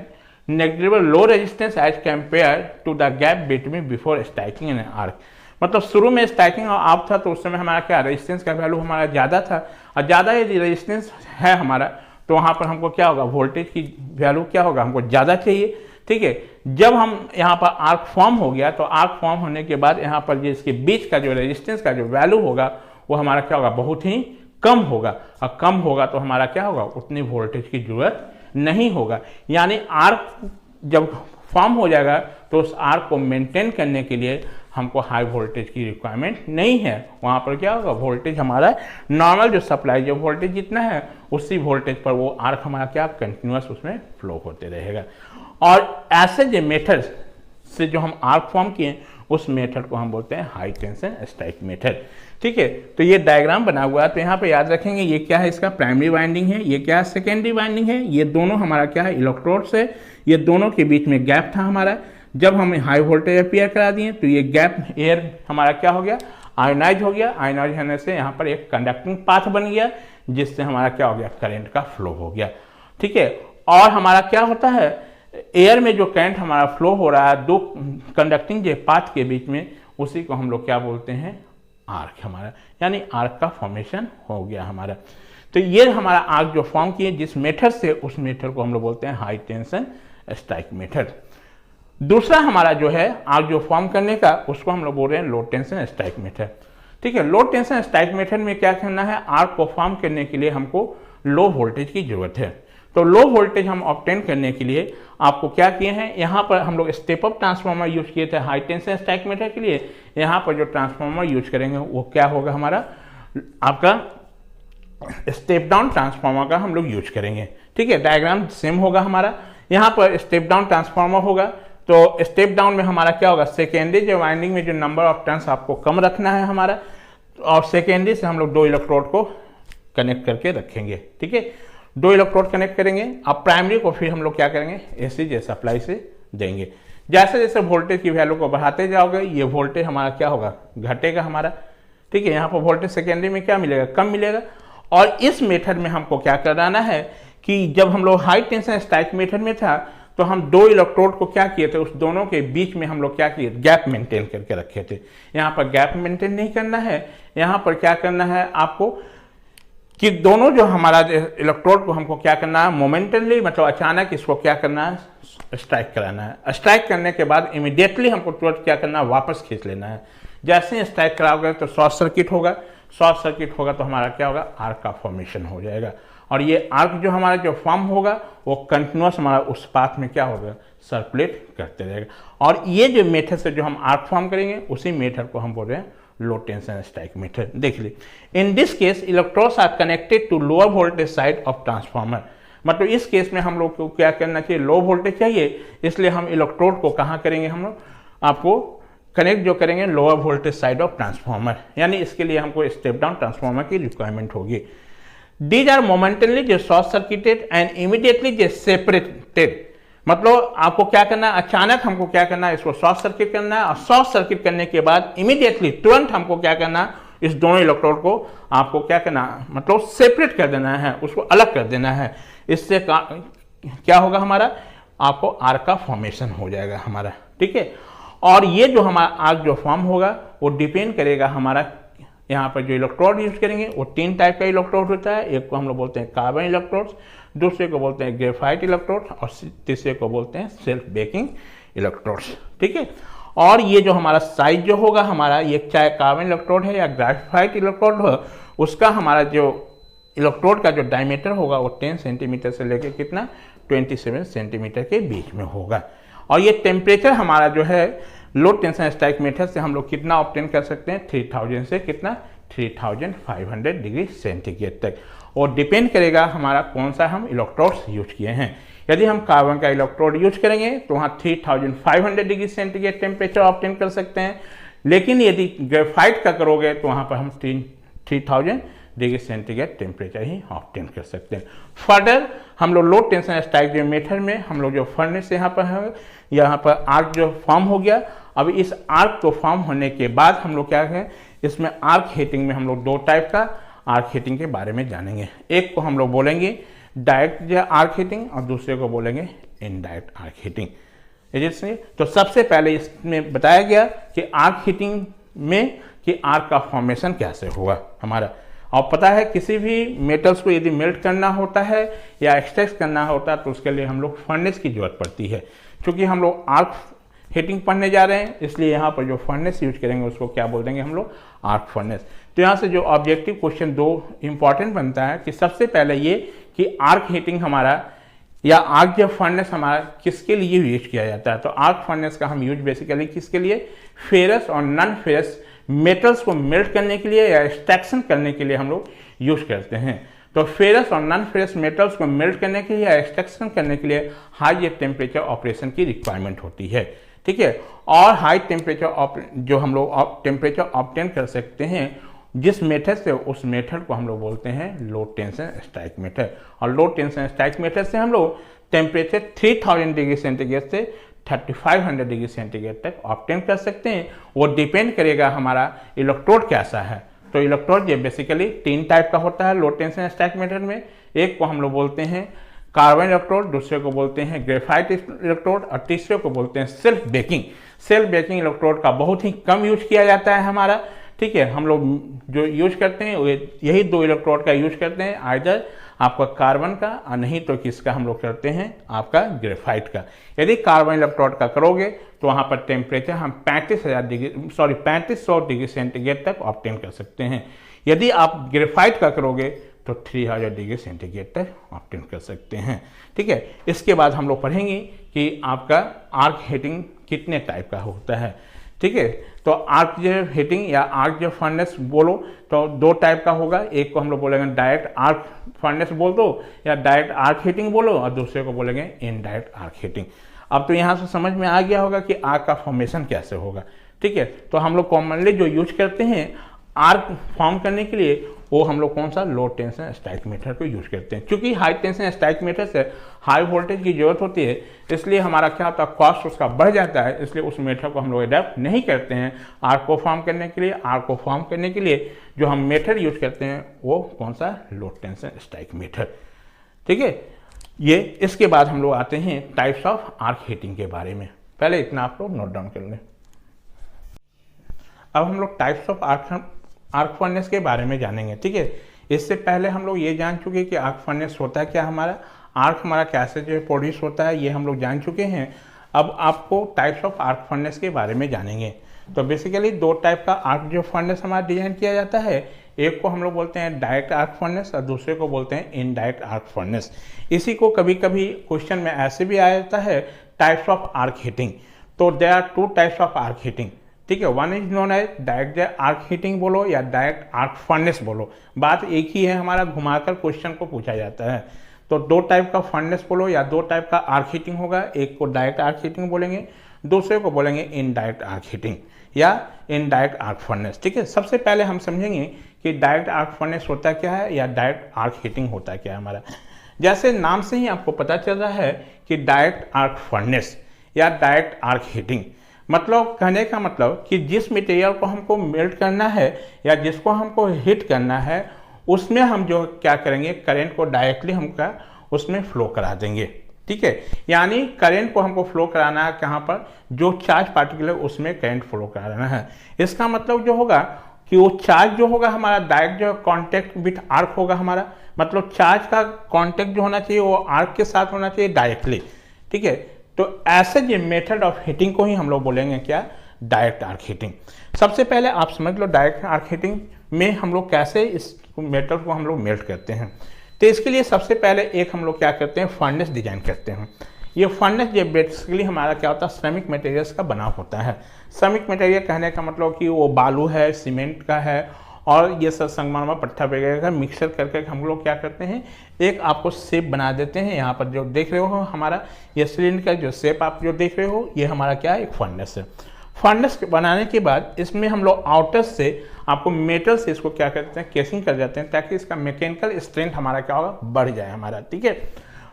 negligible low resistance as compare to the gap between before striking in arc. मतलब शुरू में स्ट्राइकिंग ऑफ था तो उस समय हमारा क्या रेजिस्टेंस का वैल्यू हमारा ज़्यादा था, और ज़्यादा यदि रेजिस्टेंस है हमारा तो वहाँ पर हमको क्या होगा, वोल्टेज की वैल्यू क्या होगा, हमको ज़्यादा चाहिए, ठीक है। जब हम यहाँ पर आर्क फॉर्म हो गया तो आर्क फॉर्म होने के बाद यहाँ पर जो इसके बीच का जो रेजिस्टेंस का जो वैल्यू होगा वो हमारा क्या होगा, बहुत ही कम होगा, और कम होगा तो हमारा क्या होगा, उतनी वोल्टेज की जरूरत नहीं होगा। यानी आर्क जब फॉर्म हो जाएगा तो उस आर्क को मेंटेन करने के लिए हमको हाई वोल्टेज की रिक्वायरमेंट नहीं है, वहाँ पर क्या होगा, वोल्टेज हमारा नॉर्मल जो सप्लाई जो वोल्टेज जितना है उसी वोल्टेज पर वो आर्क हमारा क्या कंटिन्यूस उसमें फ्लो होते रहेगा। और ऐसे जो मेथड से जो हम आर्क फॉर्म किए उस मेथड को हम बोलते हैं हाई टेंशन स्ट्राइक मेथड, ठीक है। तो ये डायग्राम बना हुआ है, तो यहाँ पे याद रखेंगे ये क्या है, इसका प्राइमरी वाइंडिंग है, ये क्या है, सेकेंडरी वाइंडिंग है, ये दोनों हमारा क्या है, इलेक्ट्रोड्स है, ये दोनों के बीच में गैप था हमारा। जब हम हाई वोल्टेज अपीयर करा दिए तो ये गैप एयर हमारा क्या हो गया, आयोनाइज हो गया। आयोनाइज होने से यहाँ पर एक कंडक्टिंग पाथ बन गया, जिससे हमारा क्या हो गया, करंट का फ्लो हो गया, ठीक है। और हमारा क्या होता है, एयर में जो करंट हमारा फ्लो हो रहा है दो कंडक्टिंग जो पाथ के बीच में, उसी को हम लोग क्या बोलते हैं, आर्क हमारा, यानी आर्क का फॉर्मेशन हो गया हमारा। तो ये हमारा आर्क जो फॉर्म किए जिस मेथड से, उस मेथड को हम लोग बोलते हैं हाई टेंशन स्ट्राइक मेथड। दूसरा हमारा जो है आर्क जो फॉर्म करने का, उसको हम लोग बोल रहे हैं लो टेंशन स्ट्राइक मेथड, ठीक है। लो टेंशन स्ट्राइक मेथड में क्या करना है, आर्क को फॉर्म करने के लिए हमको लो वोल्टेज की जरूरत है। तो लो वोल्टेज हम ऑब्टेन करने के लिए आपको क्या किए हैं, यहाँ पर हम लोग स्टेप अप ट्रांसफार्मर यूज किए थे हाई टेंशन स्ट्राइक मेथड के लिए। यहाँ पर जो ट्रांसफार्मर यूज करेंगे वो क्या होगा, हमारा आपका स्टेप डाउन ट्रांसफार्मर का हम लोग यूज करेंगे, ठीक है। डायग्राम सेम होगा हमारा, यहाँ पर स्टेप डाउन ट्रांसफार्मर होगा, तो स्टेप डाउन में हमारा क्या होगा, सेकेंडरी जो वाइंडिंग में जो नंबर ऑफ टर्न्स आपको कम रखना है हमारा, और सेकेंडरी से हम लोग दो इलेक्ट्रोड को कनेक्ट करके रखेंगे, ठीक है। दो इलेक्ट्रोड कनेक्ट करेंगे, अब प्राइमरी को फिर हम लोग क्या करेंगे, एसी जे सप्लाई से देंगे। जैसे जैसे वोल्टेज की वैल्यू को बढ़ाते जाओगे ये वोल्टेज हमारा क्या होगा, घटेगा हमारा, ठीक है। यहाँ पर वोल्टेज सेकेंडरी में क्या मिलेगा, कम मिलेगा। और इस मेथड में हमको क्या कराना है कि जब हम लोग हाई टेंशन स्ट्राइक मेथड में था तो हम दो इलेक्ट्रोड को क्या किए थे, उस दोनों के बीच में हम लोग क्या किए, गैप मेंटेन करके रखे थे। यहाँ पर गैप मेंटेन नहीं करना है, यहाँ पर क्या करना है आपको कि दोनों जो हमारा इलेक्ट्रोड को हमको क्या करना है, मोमेंटली मतलब अचानक इसको क्या करना है, स्ट्राइक कराना है। स्ट्राइक करने के बाद इमीडिएटली हमको तुरंत क्या करना है, वापस खींच लेना है। जैसे ही स्ट्राइक कराओगे तो शॉर्ट सर्किट होगा, शॉर्ट सर्किट होगा तो हमारा क्या होगा, आर्क का फॉर्मेशन हो जाएगा। और ये आर्क जो हमारा जो फॉर्म होगा वो कंटिन्यूस हमारा उस पाथ में क्या होगा, सर्कुलेट करते रहेगा। और ये जो मेथड से जो हम आर्क फॉर्म करेंगे उसी मेथड को हम बोल रहे हैं लो टेंशन स्ट्राइक मेथड। देख ली, in this case electrodes are connected to lower voltage side of transformer. मतलब इस केस में हम लोग को क्या करना चाहिए, लो वोल्टेज चाहिए, इसलिए हम इलेक्ट्रोड को कहाँ करेंगे, हम लोग आपको कनेक्ट जो करेंगे lower voltage side of transformer, यानी इसके लिए हमको स्टेप डाउन ट्रांसफार्मर की रिक्वायरमेंट होगी। These are momentarily short circuited and immediately separated। मतलब आपको क्या करना है, अचानक हमको क्या करना है, इसको शॉर्ट सर्किट करना है, और शॉर्ट सर्किट करने के बाद इमीडिएटली तुरंत हमको क्या करना है, इस दोनों इलेक्ट्रोड को आपको क्या करना, मतलब सेपरेट कर देना है, उसको अलग कर देना है। इससे क्या होगा, हमारा आपको आर्क का फॉर्मेशन हो जाएगा हमारा, ठीक है। और ये जो हमारा आर्क जो फॉर्म होगा वो डिपेंड करेगा हमारा, यहाँ पर जो इलेक्ट्रोड यूज करेंगे वो 3 टाइप का इलेक्ट्रोड होता है। एक को हम लोग बोलते हैं कार्बन इलेक्ट्रोड्स, दूसरे को बोलते हैं ग्रेफाइट इलेक्ट्रोड और तीसरे को बोलते हैं सेल्फ बेकिंग इलेक्ट्रोड्स, ठीक है। और ये जो हमारा साइज जो होगा हमारा, ये चाहे कार्बन इलेक्ट्रोड है या ग्रेफाइट इलेक्ट्रोड हो, उसका हमारा जो इलेक्ट्रोड का जो डायमीटर होगा वो 10 सेंटीमीटर से लेकर कितना 27 सेंटीमीटर के बीच में होगा। और ये टेम्परेचर हमारा जो है लो टेंशन स्ट्राइक मेथड से हम लोग कितना ऑब्टेन कर सकते हैं, 3000 से कितना 3500 डिग्री सेंटीग्रेड तक। और डिपेंड करेगा हमारा कौन सा हम इलेक्ट्रोड्स यूज किए हैं। यदि हम कार्बन का इलेक्ट्रोड यूज करेंगे तो वहाँ 3500 डिग्री सेंटीग्रेड टेम्परेचर ऑब्टेन कर सकते हैं, लेकिन यदि ग्रेफाइट का करोगे तो वहाँ पर हम 3000 डिग्री सेंटीग्रेड टेम्परेचर ही ऑब्टेन कर सकते हैं। फर्दर हम लोग लो टेंशन स्ट्राइक जो मेथड में हम लोग जो फर्नेस यहाँ पर है, यहाँ पर आर्क जो फॉर्म हो गया। अब इस आर्क को फॉर्म होने के बाद हम लोग क्या है, इसमें आर्क हीटिंग में हम लोग 2 टाइप का आर्क हीटिंग के बारे में जानेंगे। एक को हम लोग बोलेंगे डायरेक्ट आर्क हीटिंग और दूसरे को बोलेंगे इनडायरेक्ट आर्क हीटिंग। तो सबसे पहले इसमें बताया गया कि आर्क हीटिंग में कि आर्क का फॉर्मेशन कैसे होगा हमारा। और पता है किसी भी मेटल्स को यदि मेल्ट करना होता है या एक्सट्रैक्ट करना होता है तो उसके लिए हम लोग फर्नेस की जरूरत पड़ती है। क्योंकि हम लोग आर्क हीटिंग पढ़ने जा रहे हैं, इसलिए यहाँ पर जो फर्नेस यूज करेंगे उसको क्या बोल देंगे हम लोग, आर्क फर्नेस। तो यहाँ से जो ऑब्जेक्टिव क्वेश्चन 2 इंपॉर्टेंट बनता है कि सबसे पहले ये कि आर्क हीटिंग हमारा या आर्क जो फर्नेस हमारा किसके लिए यूज किया जाता है। तो आर्क फर्नेस का हम यूज बेसिकली किसके लिए, फेरस और नॉन फेरस मेटल्स को मेल्ट करने के लिए या एक्सट्रैक्शन करने के लिए हम लोग यूज करते हैं। तो फेरस और नॉन फेरस मेटल्स को मेल्ट करने के लिए या एक्सट्रैक्शन करने के लिए हाई टेम्परेचर ऑपरेशन की रिक्वायरमेंट होती है, ठीक है। और हाई टेम्परेचर जो हम लोग टेम्परेचर ऑब्टेन कर सकते हैं जिस मेथड से, उस मेथड को हम लोग बोलते हैं लो टेंशन स्ट्राइक मेथड। और लो टेंशन स्ट्राइक मेथड से हम लोग टेम्परेचर 3000 डिग्री सेंटीग्रेड से 3500 डिग्री सेंटीग्रेड तक ऑब्टेन कर सकते हैं। वो डिपेंड करेगा हमारा इलेक्ट्रोड कैसा है। तो इलेक्ट्रोड ये बेसिकली 3 टाइप का होता है लो टेंशन स्ट्राइक मेथड में। एक को हम लोग बोलते हैं कार्बन इलेक्ट्रोड, दूसरे को बोलते हैं ग्रेफाइट इलेक्ट्रोड और तीसरे को बोलते हैं self baking. Self baking electrode का बहुत ही कम यूज किया जाता है हमारा, ठीक है। हम लोग जो यूज करते हैं यही 2 इलेक्ट्रोड का यूज करते हैं, आइदर आपका कार्बन का और नहीं तो किसका हम लोग करते हैं आपका ग्रेफाइट का। यदि कार्बन इलेक्ट्रोड का करोगे तो वहाँ पर टेम्परेचर हम 3500 डिग्री सेंटीग्रेड तक ऑब्टेन कर सकते हैं। यदि आप ग्रेफाइट का करोगे तो 3000 डिग्री सेंटीग्रेड तक ऑब्टेन कर सकते हैं, ठीक है। इसके बाद हम लोग पढ़ेंगे कि आपका आर्क हीटिंग कितने टाइप का होता है, ठीक है। तो आर्क जो हीटिंग या आर्क जो फर्नेस बोलो तो 2 टाइप का होगा। एक को हम लोग बोलेंगे डायरेक्ट आर्क फर्नेस बोल दो या डायरेक्ट आर्क हीटिंग बोलो, और दूसरे को बोलेंगे इनडायरेक्ट आर्क हीटिंग। अब तो यहाँ से समझ में आ गया होगा कि आर्क का फॉर्मेशन कैसे होगा, ठीक है। तो हम लोग कॉमनली जो यूज करते हैं आर्क फॉर्म करने के लिए वो हम लोग कौन सा, लो टेंशन स्ट्राइक मेथड को यूज करते हैं। क्योंकि हाई टेंशन स्ट्राइक मेथड से हाई वोल्टेज की जरूरत होती है, इसलिए हमारा क्या होता है कॉस्ट उसका बढ़ जाता है, इसलिए उस मेथड को हम लोग अडेप्ट नहीं करते हैं आर्क को फॉर्म करने के लिए। आर्क को फॉर्म करने के लिए जो हम मेथड यूज करते हैं वो कौन सा, लो टेंशन स्ट्राइक मेथड, ठीक है। ये इसके बाद हम लोग आते हैं टाइप्स ऑफ आर्क हीटिंग के बारे में। पहले इतना आप लोग नोट डाउन कर लें। अब हम लोग टाइप्स ऑफ आर्क फर्नेस के बारे में जानेंगे, ठीक है। इससे पहले हम लोग ये जान चुके कि आर्क फर्नेस होता है क्या, हमारा आर्क हमारा कैसे जो प्रोड्यूस होता है ये हम लोग जान चुके हैं। अब आपको टाइप्स ऑफ आर्क फर्नेस के बारे में जानेंगे। तो बेसिकली 2 टाइप का आर्क जो फर्नेस हमारा डिजाइन किया जाता है, एक को हम लोग बोलते हैं डायरेक्ट आर्क फर्नेस और दूसरे को बोलते हैं इनडायरेक्ट आर्क फर्नेस। इसी को कभी कभी क्वेश्चन में ऐसे भी आ जाता है टाइप्स ऑफ आर्क हीटिंग। तो there are 2 types of arc heating, ठीक है। One is known as direct arc heating बोलो या डायरेक्ट आर्क फर्नेस बोलो, बात एक ही है, हमारा घुमाकर क्वेश्चन को पूछा जाता है। तो 2 टाइप का फर्नेस बोलो या 2 टाइप का आर्क हीटिंग होगा। एक को डायरेक्ट आर्क हीटिंग बोलेंगे, दूसरे को बोलेंगे इनडायरेक्ट आर्क हीटिंग या इनडायरेक्ट आर्क फर्नेस, ठीक है। सबसे पहले हम समझेंगे कि डायरेक्ट आर्क फर्नेस होता क्या है या डायरेक्ट आर्क हीटिंग होता क्या है हमारा। जैसे नाम से ही आपको पता चल रहा है कि डायरेक्ट आर्क फर्नेस या डायरेक्ट आर्क हीटिंग मतलब कहने का मतलब कि जिस मटेरियल को हमको मेल्ट करना है या जिसको हमको हीट करना है उसमें हम जो क्या करेंगे, करंट को डायरेक्टली हमका उसमें फ्लो करा देंगे। ठीक है, यानी करंट को हमको फ्लो कराना है कहाँ पर, जो चार्ज पार्टिकल है उसमें करंट फ्लो कराना है। इसका मतलब जो होगा कि वो चार्ज जो होगा हमारा डायरेक्ट जो कांटेक्ट विथ आर्क होगा हमारा, मतलब चार्ज का कांटेक्ट जो होना चाहिए वो आर्क के साथ होना चाहिए डायरेक्टली। ठीक है, तो ऐसे जो मेथड ऑफ हीटिंग को ही हम लोग बोलेंगे क्या, डायरेक्ट आर्क हीटिंग। सबसे पहले आप समझ लो डायरेक्ट आर्क हीटिंग में हम लोग कैसे इस मेटल को हम लोग मेल्ट करते हैं। तो इसके लिए सबसे पहले एक हम लोग क्या करते हैं, फर्नेस डिजाइन करते हैं। ये फर्नेस जो बेसिकली हमारा क्या होता है, श्रमिक मटेरियल्स का बना होता है। श्रमिक मटेरियल कहने का मतलब कि वो बालू है, सीमेंट का है और ये सब संगमरमर पत्थर वगैरह का मिक्सर करके हम लोग क्या करते हैं, एक आपको शेप बना देते हैं। यहाँ पर जो देख रहे हो हमारा ये सिलेंडर का जो शेप आप जो देख रहे हो ये हमारा क्या है, एक फर्नेस है। फर्नेस बनाने के बाद इसमें हम लोग आउटर से आपको मेटल से इसको क्या करते हैं, केसिंग कर जाते हैं ताकि इसका मैकेनिकल स्ट्रेंथ हमारा क्या होगा, बढ़ जाए हमारा। ठीक है,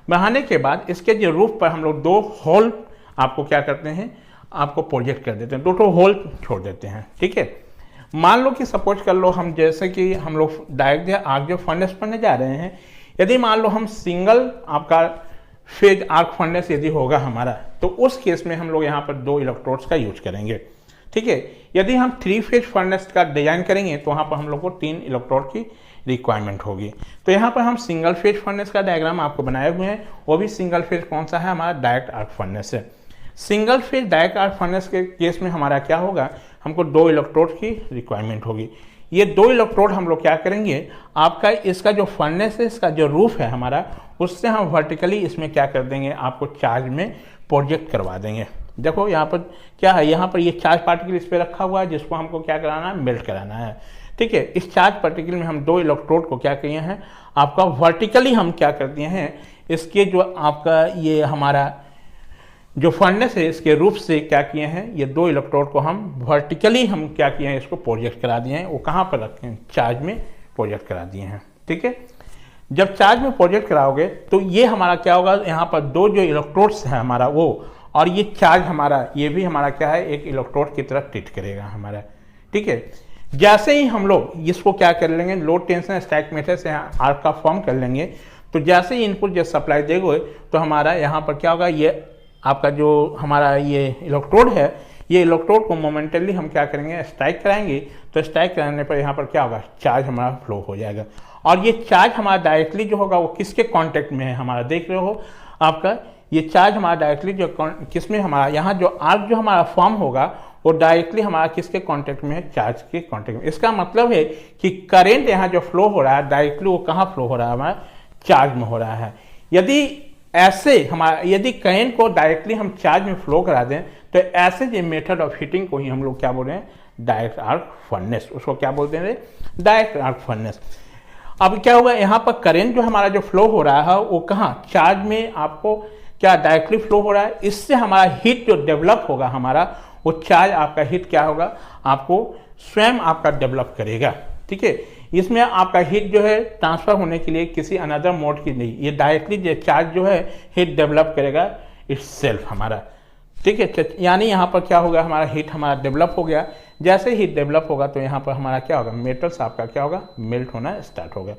बढ़ाने के बाद इसके जो रूफ पर हम लोग 2 होल आपको क्या करते हैं, आपको प्रोजेक्ट कर देते हैं, 2 होल छोड़ देते हैं। ठीक है, मान लो कि सपोज कर लो हम जैसे कि हम लोग डायरेक्ट आर्क जो फर्नेस पढ़ने जा रहे हैं, यदि मान लो हम सिंगल आपका फेज आर्क फर्नेस यदि होगा हमारा, तो उस केस में हम लोग यहाँ पर 2 इलेक्ट्रोड्स का यूज करेंगे। ठीक है, यदि हम 3 फेज फर्नेस का डिजाइन करेंगे तो वहाँ पर हम लोग को 3 इलेक्ट्रोड की रिक्वायरमेंट होगी। तो यहाँ पर हम सिंगल फेज फर्नेस का डायग्राम आपको बनाए हुए हैं, वो भी सिंगल फेज कौन सा है, हमारा डायरेक्ट आर्क फर्नेस है। Single phase direct arc furnace के केस में हमारा क्या होगा, हमको 2 इलेक्ट्रोड की रिक्वायरमेंट होगी। ये 2 इलेक्ट्रोड हम लोग क्या करेंगे, आपका इसका जो फर्नेस है, इसका जो रूफ है हमारा, उससे हम वर्टिकली इसमें क्या कर देंगे, आपको चार्ज में प्रोजेक्ट करवा देंगे। देखो यहाँ पर क्या है, यहाँ पर ये चार्ज पार्टिकल इस पर रखा हुआ है जिसको हमको क्या कराना है, मेल्ट कराना है। ठीक है, इस चार्ज पार्टिकल में हम 2 इलेक्ट्रोड को क्या किए हैं, आपका वर्टिकली हम क्या कर दिए हैं, इसके जो आपका ये हमारा जो फर्नेस है इसके रूप से क्या किए हैं, ये 2 इलेक्ट्रोड को हम वर्टिकली हम क्या किए हैं, इसको प्रोजेक्ट करा दिए हैं। वो कहाँ पर रखे हैं, चार्ज में प्रोजेक्ट करा दिए हैं। ठीक है, जब चार्ज में प्रोजेक्ट कराओगे तो ये हमारा क्या होगा, यहाँ पर 2 जो इलेक्ट्रोड्स है हमारा वो, और ये चार्ज हमारा ये भी हमारा क्या है, एक इलेक्ट्रोड की तरह ट्रीट करेगा हमारा। ठीक है, जैसे ही हम लोग इसको क्या कर लेंगे, लो टेंशन स्टैक मेथड से आर्क का फॉर्म कर लेंगे, तो जैसे ही इनपुट जब सप्लाई देंगे तो हमारा यहाँ पर क्या होगा, ये आपका जो हमारा ये इलेक्ट्रोड है, ये इलेक्ट्रोड को मोमेंटली हम क्या करेंगे, स्ट्राइक कराएंगे। तो स्ट्राइक कराने पर यहाँ पर क्या होगा, चार्ज हमारा फ्लो हो जाएगा। और ये चार्ज हमारा डायरेक्टली जो होगा वो किसके कांटेक्ट में है, हमारा देख रहे हो आपका ये चार्ज हमारा डायरेक्टली जो किसमें हमारा यहाँ जो आर्क जो हमारा फॉर्म होगा वो डायरेक्टली हमारा किसके कांटेक्ट में है, चार्ज के कांटेक्ट में। इसका मतलब है कि करंट यहाँ जो फ्लो हो रहा है डायरेक्टली वो कहाँ फ्लो हो रहा है, हमारा चार्ज में हो रहा है। यदि ऐसे हमारा यदि करंट को डायरेक्टली हम चार्ज में फ्लो करा दें तो ऐसे जो मेथड ऑफ हीटिंग को ही हम लोग क्या बोल रहे हैं, डायरेक्ट आर्क फर्नेस, उसको क्या बोलते हैं, डायरेक्ट आर्क फर्नेस। अब क्या होगा, यहाँ पर करंट जो हमारा जो फ्लो हो रहा है वो कहाँ, चार्ज में आपको क्या डायरेक्टली फ्लो हो रहा है। इससे हमारा हीट जो डेवलप होगा हमारा, वो चार्ज आपका हीट क्या होगा, आपको स्वयं आपका डेवलप करेगा। ठीक है, इसमें आपका हीट जो है ट्रांसफर होने के लिए किसी अनदर मोड की नहीं, ये डायरेक्टली चार्ज जो है हीट डेवलप करेगा इट्स सेल्फ हमारा। ठीक है, यानी यहाँ पर क्या होगा, हमारा हीट हमारा डेवलप हो गया। जैसे हीट डेवलप होगा तो यहाँ पर हमारा क्या होगा, मेटल्स आपका क्या होगा, मेल्ट होना स्टार्ट होगा।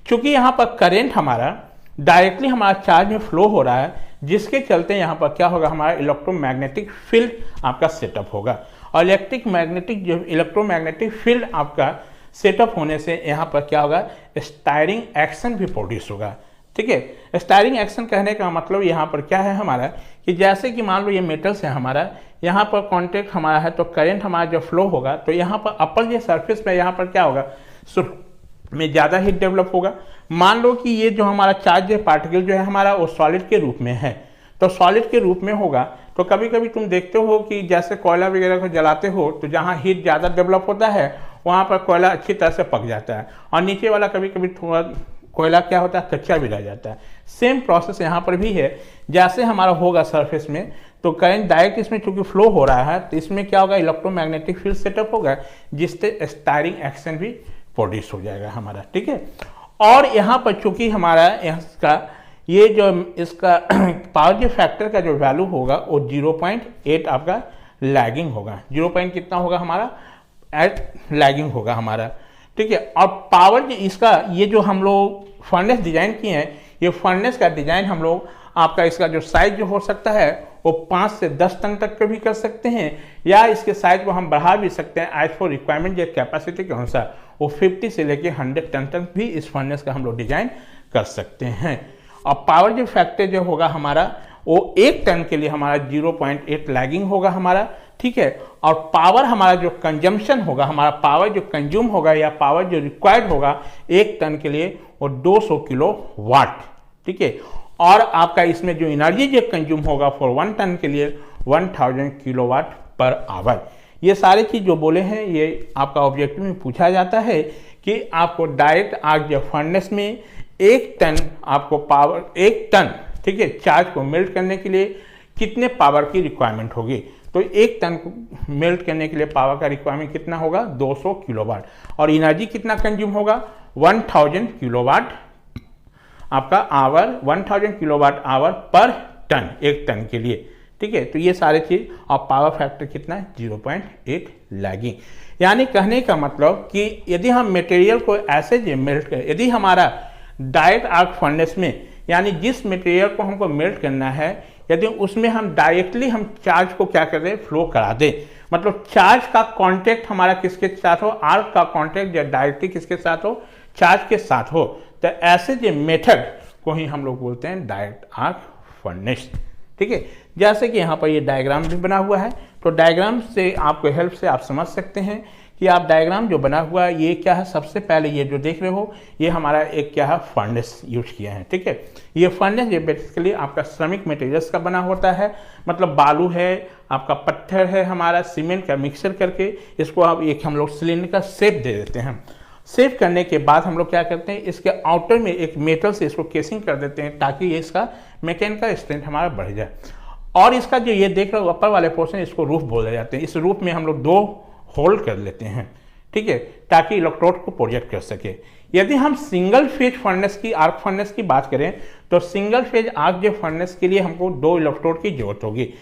क्योंकि यहाँ पर करंट हमारा डायरेक्टली हमारा चार्ज में फ्लो हो रहा है, जिसके चलते यहाँ पर क्या होगा, हमारा इलेक्ट्रोमैग्नेटिक फील्ड आपका सेटअप होगा। और इलेक्ट्रोमैग्नेटिक फील्ड आपका सेटअप होने से यहाँ पर क्या होगा, स्टायरिंग एक्शन भी प्रोड्यूस होगा। ठीक है, स्टायरिंग एक्शन कहने का मतलब यहाँ पर क्या है हमारा, कि जैसे कि मान लो ये मेटल्स है हमारा, यहाँ पर कॉन्टेक्ट हमारा है तो करंट हमारा जब फ्लो होगा तो यहाँ पर अपर ये सरफेस पे यहाँ पर क्या होगा, में ज़्यादा हीट डेवलप होगा। मान लो कि ये जो हमारा चार्ज पार्टिकल जो है हमारा वो सॉलिड के रूप में है, तो सॉलिड के रूप में होगा तो कभी कभी तुम देखते हो कि जैसे कोयला वगैरह को जलाते हो तो जहाँ हीट ज़्यादा डेवलप होता है वहाँ पर कोयला अच्छी तरह से पक जाता है, और नीचे वाला कभी कभी थोड़ा कोयला क्या होता है, कच्चा भी रह जाता है। सेम प्रोसेस यहाँ पर भी है, जैसे हमारा होगा सरफेस में तो करंट डायरेक्ट इसमें चूंकि फ्लो हो रहा है तो इसमें क्या होगा, इलेक्ट्रोमैग्नेटिक फील्ड सेटअप होगा, जिससे स्टायरिंग एक्शन भी प्रोड्यूस हो जाएगा हमारा। ठीक है, और यहाँ पर चूंकि हमारा इसका इसका पावर के फैक्टर का जो वैल्यू होगा वो 0.8 आपका लैगिंग होगा, 0 पॉइंट कितना होगा हमारा 8 लैगिंग होगा हमारा, ठीक है। और पावर इसका ये जो हम लोग फर्नेस डिजाइन किए हैं, ये फर्नेस का डिजाइन हम लोग आपका इसका जो साइज जो हो सकता है वो 5 से 10 टन तक का भी कर सकते हैं, या इसके साइज को हम बढ़ा भी सकते हैं एज फॉर रिक्वायरमेंट या कैपेसिटी के अनुसार। वो 50 से लेके 100 टन तक भी इस फर्नेस का हम लोग डिजाइन कर सकते हैं। और पावर जो फैक्टर जो होगा हमारा वो 1 टन के लिए हमारा 0.8 लैगिंग होगा हमारा, ठीक है। और पावर हमारा जो कंजम्पशन होगा, हमारा पावर जो कंज्यूम होगा या पावर जो रिक्वायर्ड होगा 1 टन के लिए वो 200 किलो वाट, ठीक है। और आपका इसमें जो एनर्जी जो कंज्यूम होगा फॉर 1 टन के लिए 1000 किलोवाट पर आवर। ये सारे चीज़ जो बोले हैं ये आपका ऑब्जेक्टिव में पूछा जाता है कि आपको डायरेक्ट आग जो फर्नेस में 1 टन आपको पावर 1 टन, ठीक है, चार्ज को मेल्ट करने के लिए कितने पावर की रिक्वायरमेंट होगी। तो 1 टन को मेल्ट करने के लिए पावर का रिक्वायरमेंट कितना होगा 200 किलोवाट, और एनर्जी कितना कंज्यूम होगा 1000 किलोवाट आपका our, 1000 kilowatt hour per ton 1 ton के लिए, ठीक है। तो ये सारे चीज, और पावर फैक्टर कितना है 0.8 लैगिंग। यानी कहने का मतलब कि यदि हम मटेरियल को ऐसे जो मेल्ट करें, यदि हमारा डायरेक्ट आर्क फर्नेस में यानी जिस मटेरियल को हमको मेल्ट करना है, यदि उसमें हम डायरेक्टली हम चार्ज को क्या कर दें फ्लो करा दें, मतलब चार्ज का कांटेक्ट हमारा किसके साथ हो, आर्क का कांटेक्ट या डायरेक्टली किसके साथ हो, चार्ज के साथ हो, तो ऐसे जो मेथड को ही हम लोग बोलते हैं डायरेक्ट आर्क फर्नेस, ठीक है। जैसे कि यहाँ पर ये डायग्राम भी बना हुआ है, तो डायग्राम से आपको हेल्प से आप समझ सकते हैं कि आप डायग्राम जो बना हुआ है ये क्या है। सबसे पहले ये जो देख रहे हो ये हमारा एक क्या है फर्नेस यूज किया है, ठीक है। ये फर्नेस ये बेसिकली आपका श्रमिक मटेरियल्स का बना होता है, मतलब बालू है, आपका पत्थर है, हमारा सीमेंट का मिक्सर करके इसको आप एक हम लोग सिलेंडर का शेप दे देते हैं। शेप करने के बाद हम लोग क्या करते हैं, इसके आउटर में एक मेटल से इसको केसिंग कर देते हैं ताकि ये इसका मैकेनिकल स्ट्रेंथ हमारा बढ़ जाए। और इसका जो ये देख रहे हो ऊपर वाले पोर्शन इसको रूफ बोले जाते हैं। इस रूफ में हम लोग 2 होल कर लेते हैं, ठीक है, ताकि इलेक्ट्रोड को प्रोजेक्ट कर सके। यदि हम सिंगल फेज फर्नेस की आर्क फर्नेस की बात करें तो सिंगल फेज आर्क जो फर्नेस के लिए हमको 2 इलेक्ट्रोड की जरूरत होगी।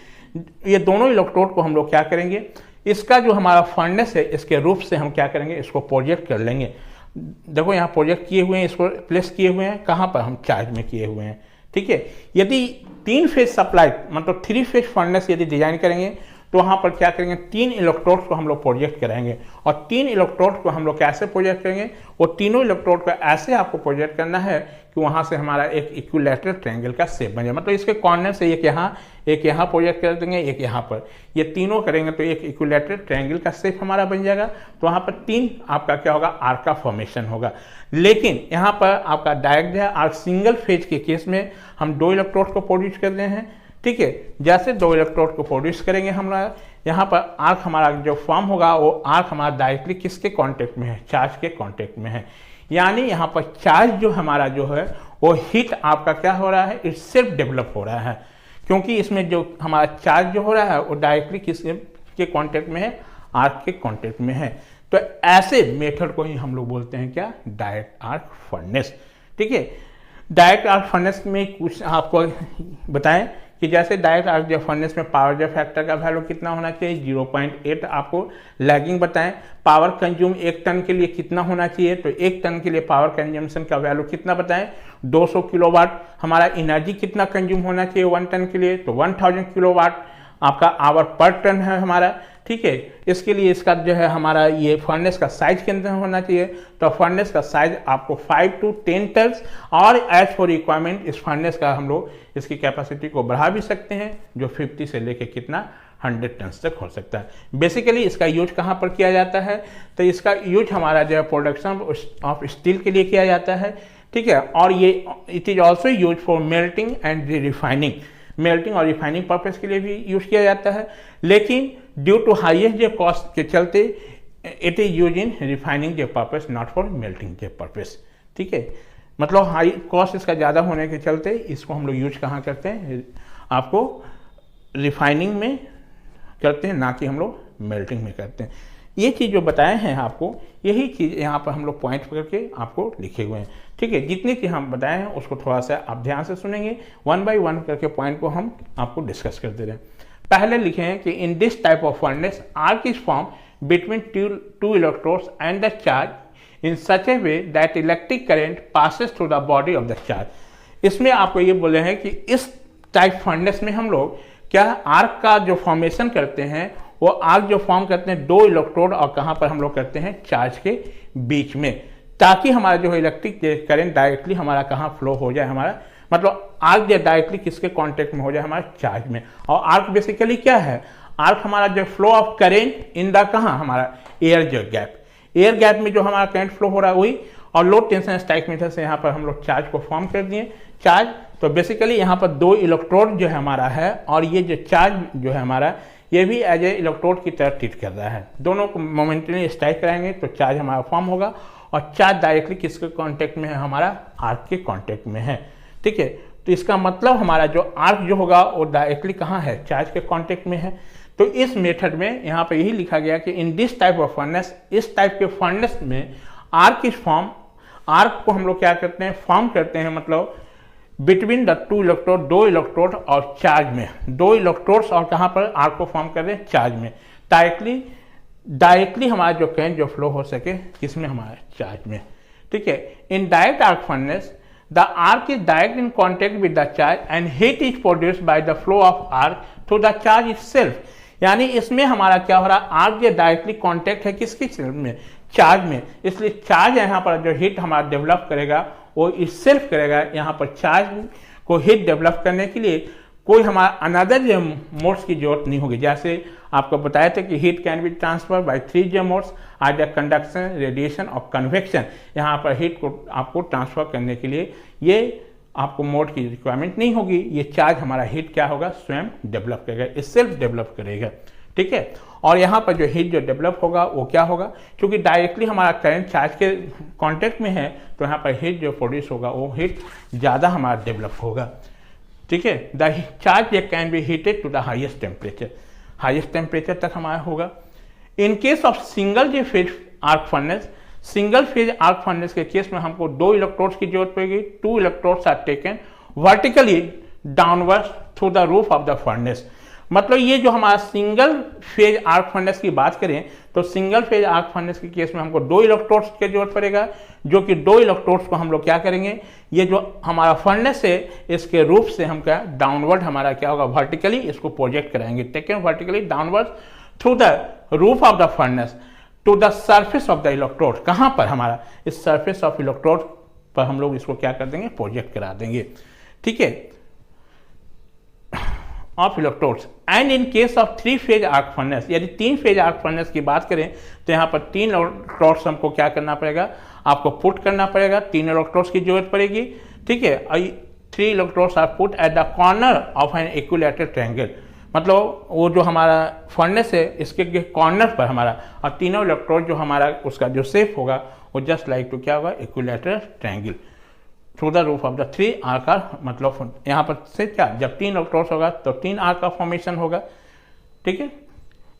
ये दोनों इलेक्ट्रोड को हम लोग क्या करेंगे, इसका जो हमारा फर्नेस है इसके रूफ से हम क्या करेंगे, इसको प्रोजेक्ट कर लेंगे। देखो यहाँ प्रोजेक्ट किए हुए हैं, इसको प्लेस किए हुए हैं, कहाँ पर हम चार्ज में किए हुए हैं, ठीक है। यदि 3 फेज सप्लाई मतलब 3 फेज फर्नेस यदि डिजाइन करेंगे तो वहाँ पर क्या करेंगे, 3 इलेक्ट्रोड को हम लोग प्रोजेक्ट कराएंगे। और 3 इलेक्ट्रोड को हम लोग कैसे प्रोजेक्ट करेंगे, वो तीनों इलेक्ट्रोड को ऐसे आपको प्रोजेक्ट करना है कि वहाँ से हमारा एक इक्विलैटरल ट्रायंगल का शेप बन जाए। मतलब इसके कॉर्नर से एक यहाँ प्रोजेक्ट कर देंगे, एक यहाँ पर, ये तीनों करेंगे तो एक इक्विलैटरल ट्रायंगल का शेप हमारा बन जाएगा। तो वहाँ पर 3 आपका क्या होगा, आर्क का फॉर्मेशन होगा। लेकिन यहाँ पर आपका डायरेक्ट है आर्क सिंगल फेज के केस में हम 2 इलेक्ट्रोड को प्रोड्यूस कर रहे हैं, ठीक है। जैसे 2 इलेक्ट्रोड को प्रोड्यूस करेंगे हमारा, यहाँ पर आर्क हमारा जो फॉर्म होगा वो आर्क हमारा डायरेक्टली किसके कांटेक्ट में है, चार्ज के कांटेक्ट में है। यानी यहाँ पर चार्ज जो हमारा जो है वो हीट आपका क्या हो रहा है, इट सेल्फ डेवलप हो रहा है, क्योंकि इसमें जो हमारा चार्ज जो हो रहा है वो डायरेक्टली किसके कांटेक्ट में है, आर्क के कांटेक्ट में है। तो ऐसे मेथड को ही हम लोग बोलते हैं क्या, डायरेक्ट आर्क फर्नेस, ठीक है। डायरेक्ट आर्क फर्नेस में कुछ आपको बताएं कि जैसे डायरेक्ट आर्क जो फर्नेस में पावर जो फैक्टर का वैल्यू कितना होना चाहिए 0.8 आपको लैगिंग बताएं। पावर कंज्यूम 1 टन के लिए कितना होना चाहिए, तो 1 टन के लिए पावर कंजम्पशन का वैल्यू कितना बताएं 200 किलोवाट। हमारा एनर्जी कितना कंज्यूम होना चाहिए 1 टन के लिए, तो 1000 किलोवाट आपका आवर पर टन है हमारा, ठीक है। इसके लिए इसका जो है हमारा ये फर्नेस का साइज कितना होना चाहिए, तो फर्नेस का साइज आपको 5 to 10 टन्स, और एज फॉर रिक्वायरमेंट इस फर्नेस का हम लोग इसकी कैपेसिटी को बढ़ा भी सकते हैं, जो 50 से लेके कितना 100 टन्स तक हो सकता है। बेसिकली इसका यूज कहाँ पर किया जाता है, तो इसका यूज हमारा जो है प्रोडक्शन ऑफ स्टील के लिए किया जाता है, ठीक है। और ये it is also use for melting and refining, melting और रिफाइनिंग पर्पज के लिए भी यूज किया जाता है। लेकिन ड्यू टू हाईएस्ट जो कॉस्ट के चलते it is use in refining जो पर्पज, नॉट फॉर मेल्टिंग जो पर्पज, ठीक है। मतलब हाई कॉस्ट इसका ज़्यादा होने के चलते इसको हम लोग यूज कहाँ करते हैं, आपको रिफाइनिंग में करते हैं, ना कि हम लोग मेल्टिंग में करते हैं। ये चीज़ जो बताए हैं आपको, यही चीज़ यहाँ पर हम लोग पॉइंट करके आपको लिखे हुए हैं, ठीक है। जितनी चीज़ हम बताए हैं उसको थोड़ा सा आप ध्यान से सुनेंगे, 1 by 1 करके पॉइंट को हम आपको डिस्कस करते रहे। पहले लिखे हैं कि in this type of furnace arc is form between two electrodes and the charge in such A way that electric current passes through the body of the charge. इसमें आपको ये बोले हैं कि इस टाइप फर्नेस में हम लोग क्या आर्क का जो फॉर्मेशन करते हैं, वो आर्क जो फॉर्म करते हैं दो इलेक्ट्रोड और कहाँ पर हम लोग करते हैं, चार्ज के बीच में, ताकि हमारा जो है इलेक्ट्रिक करंट डायरेक्टली हमारा कहाँ फ्लो हो जाए, हमारा मतलब आर्क जो डायरेक्टली किसके कांटेक्ट में हो जाए, हमारे चार्ज में। और आर्क बेसिकली क्या है, आर्क हमारा जो flow of current in the कहाँ, हमारा एयर जो गैप, एयर गैप में जो हमारा करंट फ्लो हो रहा है वही। और लो टेंशन स्ट्राइक मेथड से यहाँ पर हम लोग चार्ज को फॉर्म कर दिए। चार्ज तो बेसिकली यहाँ पर दो इलेक्ट्रोड जो है हमारा है, और ये जो चार्ज जो है हमारा ये भी एज ए इलेक्ट्रोड की तरह ट्रीट कर रहा है। दोनों को मोमेंटली स्ट्राइक कराएंगे तो चार्ज हमारा फॉर्म होगा, और चार्ज डायरेक्टली किसके कांटेक्ट में है, हमारा आर्क के कांटेक्ट में है। ठीक है, तो इसका मतलब हमारा जो आर्क जो होगा वो डायरेक्टली कहाँ है, चार्ज के कांटेक्ट में है। तो इस मेथड में यहाँ पे यही लिखा गया कि in this type of furnace, इस टाइप के फर्नेस में आर्क इज फॉर्म, आर्क को हम लोग क्या करते हैं, फॉर्म करते हैं, मतलब बिटवीन द टू इलेक्ट्रोड, दो इलेक्ट्रोड और चार्ज में, दो इलेक्ट्रोड्स और कहाँ पर आर्क को फॉर्म कर रहे हैं, चार्ज में, डायरेक्टली हमारा जो करंट जो फ्लो हो सके किसमें, हमारे चार्ज में। ठीक है, in direct arc furnace the arc is direct in contact with the charge and heat is produced by the flow of arc through the charge itself. यानी इसमें हमारा क्या हो रहा है, आर्क जो डायरेक्टली कॉन्टेक्ट है किसकी में, चार्ज में, इसलिए चार्ज यहाँ पर जो हीट हमारा डेवलप करेगा वो इटसेल्फ करेगा। यहाँ पर चार्ज को हीट डेवलप करने के लिए कोई हमारा अनदर मोड्स की जरूरत नहीं होगी। जैसे आपको बताया था कि heat can be transfer by 3 modes either conduction, radiation और कन्वेक्शन। यहाँ पर हीट को आपको ट्रांसफर करने के लिए ये आपको मोड की रिक्वायरमेंट नहीं होगी, ये चार्ज हमारा हीट क्या होगा, स्वयं डेवलप करेगा, इससेल्फ डेवलप करेगा। ठीक है, और यहाँ पर जो हीट जो डेवलप होगा वो क्या होगा, क्योंकि डायरेक्टली हमारा करंट चार्ज के कांटेक्ट में है, तो यहाँ पर हीट जो प्रोड्यूस होगा वो हीट ज़्यादा हमारा डेवलप होगा। ठीक है, the charge can be heated to the highest temperature, highest temperature तक हमारा होगा। In case of single phase arc furnace, single phase arc furnace के केस में हमको दो इलेक्ट्रोड्स की जरूरत पड़ेगी। Two electrodes are taken vertically downward through the roof of the furnace. मतलब ये जो हमारा सिंगल फेज आर्क फर्नेस की बात करें तो सिंगल फेज आर्क फर्नेस के केस में हमको दो इलेक्ट्रोड्स की जरूरत पड़ेगा, जो कि दो इलेक्ट्रोड्स को हम लोग क्या करेंगे, ये जो हमारा फर्नेस है इसके रूफ से हम क्या डाउनवर्ड हमारा क्या होगा, वर्टिकली इसको प्रोजेक्ट कराएंगे, taken vertically downward through the roof of the furnace to the surface of the electrode. कहाँ पर, हमारा इस सरफेस ऑफ इलेक्ट्रोड पर हम लोग इसको क्या कर देंगे, प्रोजेक्ट करा देंगे। ठीक है, of electrodes. And in case of 3 phase arc furnace, यदि 3 फेज आर्क फर्नेस की बात करें तो यहाँ पर 3 इलेक्ट्रोड्स हमको क्या करना पड़ेगा, आपको पुट करना पड़ेगा, 3 इलेक्ट्रोड्स की जरूरत पड़ेगी। ठीक है, 3 electrodes are put at the corner of an equilateral triangle. मतलब वो जो हमारा फर्नेस है इसके कॉर्नर पर हमारा, और तीनों इलेक्ट्रोड जो हमारा उसका जो शेप होगा वो जस्ट लाइक टू क्या होगा, equilateral triangle through the roof of the 3 arc का, मतलब यहाँ पर से क्या, जब 3 इलेक्ट्रोड्स होगा तो 3 आर्क का फॉर्मेशन होगा। ठीक है,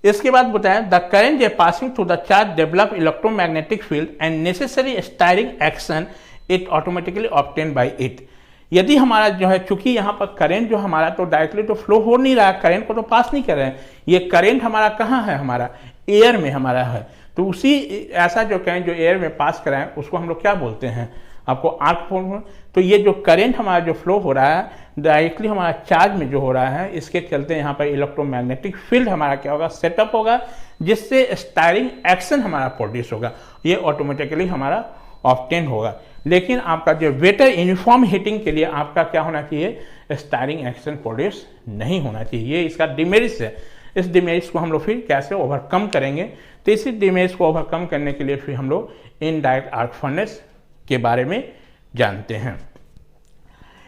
इसके बाद बताया the current J passing through the charge develop electromagnetic field and necessary steering action it automatically obtain bye it. यदि हमारा जो है, चूंकि यहाँ पर करंट जो हमारा तो डायरेक्टली तो फ्लो हो नहीं रहा है, करंट को तो पास नहीं कर रहे हैं, ये करंट हमारा कहाँ है, हमारा एयर में हमारा है, तो उसी ऐसा जो करंट जो एयर में पास कराएं उसको हम लोग क्या बोलते हैं, आपको आर्क फॉर्म। तो ये जो करंट हमारा जो फ्लो हो रहा है डायरेक्टली हमारा चार्ज में जो हो रहा है, इसके चलते यहाँ पर इलेक्ट्रोमैग्नेटिक फील्ड हमारा क्या होगा, सेटअप होगा, जिससे स्टायरिंग एक्शन हमारा प्रोड्यूस होगा, ये ऑटोमेटिकली हमारा ऑब्टेन होगा। लेकिन आपका जो बेटर यूनिफॉर्म हीटिंग के लिए आपका क्या होना चाहिए, स्टायरिंग एक्शन प्रोड्यूस नहीं होना चाहिए, ये इसका डिमेरिट्स है। इस डिमेरिट्स को हम लोग फिर कैसे ओवरकम करेंगे, तो इसी डिमेरिट्स को ओवरकम करने के लिए फिर हम लोग इनडायरेक्ट आर्क फर्नेस के बारे में जानते हैं।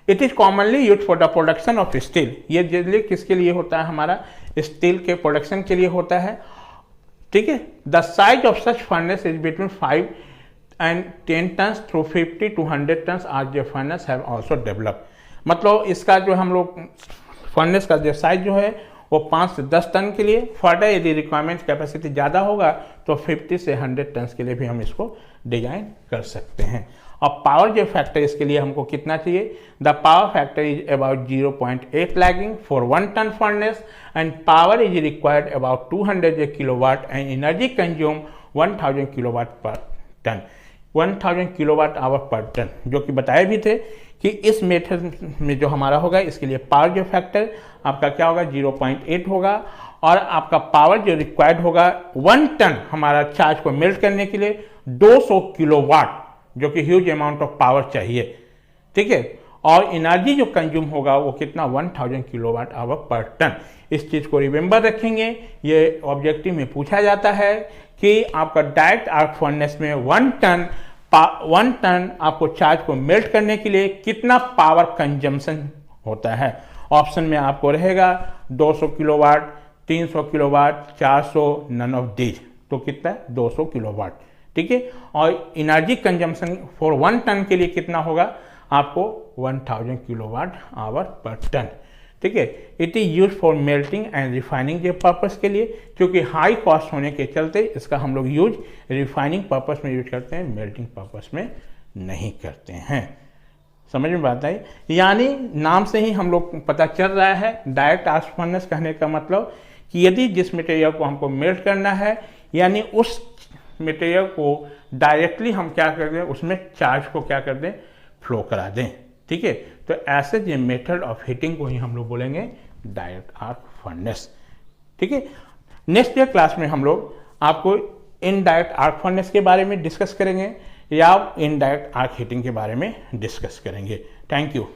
It is commonly use for the production of steel. ये जनरली किसके लिए होता है, हमारा स्टील के प्रोडक्शन के लिए होता है। ठीक है, the size of such furnace is between 5 and 10 tons through 50 to 100 tons RJ furnace have also developed। मतलब इसका जो हम लोग फर्नेस का जो साइज जो है वो 5 से 10 टन के लिए, फर्दर यदि रिक्वायरमेंट कैपेसिटी ज़्यादा होगा तो 50 से 100 टन के लिए भी हम इसको डिजाइन कर सकते हैं। और पावर जो फैक्टर इसके लिए हमको कितना चाहिए, the power factor is about 0.8 lagging for 1 ton furnace and power is required about 200 kilowatt and energy consume 1000 kilowatt per ton, 1000 kilowatt hour per ton, जो कि बताए भी थे कि इस मेथड में जो हमारा होगा इसके लिए पावर जो फैक्टर आपका क्या होगा 0.8 होगा और आपका पावर जो रिक्वायर्ड होगा 1 टन हमारा चार्ज को मेल्ट करने के लिए 200 किलोवाट, जो कि ह्यूज अमाउंट ऑफ पावर चाहिए, ठीक है। और एनर्जी जो कंज्यूम होगा वो कितना 1000 किलोवाट आवर पर टन। इस चीज़ को रिमेंबर रखेंगे, ये ऑब्जेक्टिव में पूछा जाता है कि आपका डायरेक्ट आर्क फर्नेस में 1 टन आपको चार्ज को मेल्ट करने के लिए कितना पावर कंजम्पशन होता है। ऑप्शन में आपको रहेगा 200 kilowatt, 300 kilowatt, 400, none of these, तो कितना है 200 किलोवाट, ठीक है। और एनर्जी कंजम्पशन फॉर 1 टन के लिए कितना होगा आपको 1000 किलोवाट आवर पर टन, ठीक है। It is use for melting and refining के पर्पस के लिए, क्योंकि हाई कॉस्ट होने के चलते इसका हम लोग यूज रिफाइनिंग पर्पस में यूज करते हैं, मेल्टिंग पर्पस में नहीं करते हैं। समझ में बात आई, यानी नाम से ही हम लोग पता चल रहा है डायरेक्ट आर्क फर्नेस कहने का मतलब कि यदि जिस मटेरियल को हमको मेल्ट करना है यानी उस मटेरियल को डायरेक्टली हम क्या कर दें, उसमें चार्ज को क्या कर दें, फ्लो करा दें, ठीक है। तो ऐसे ये मेथड ऑफ हीटिंग को ही हम लोग बोलेंगे डायरेक्ट आर्क फर्नेस, ठीक है। नेक्स्ट ईयर क्लास में हम लोग आपको इनडायरेक्ट आर्क फर्नेस के बारे में डिस्कस करेंगे या इनडायरेक्ट आर्क हीटिंग के बारे में डिस्कस करेंगे। Thank you.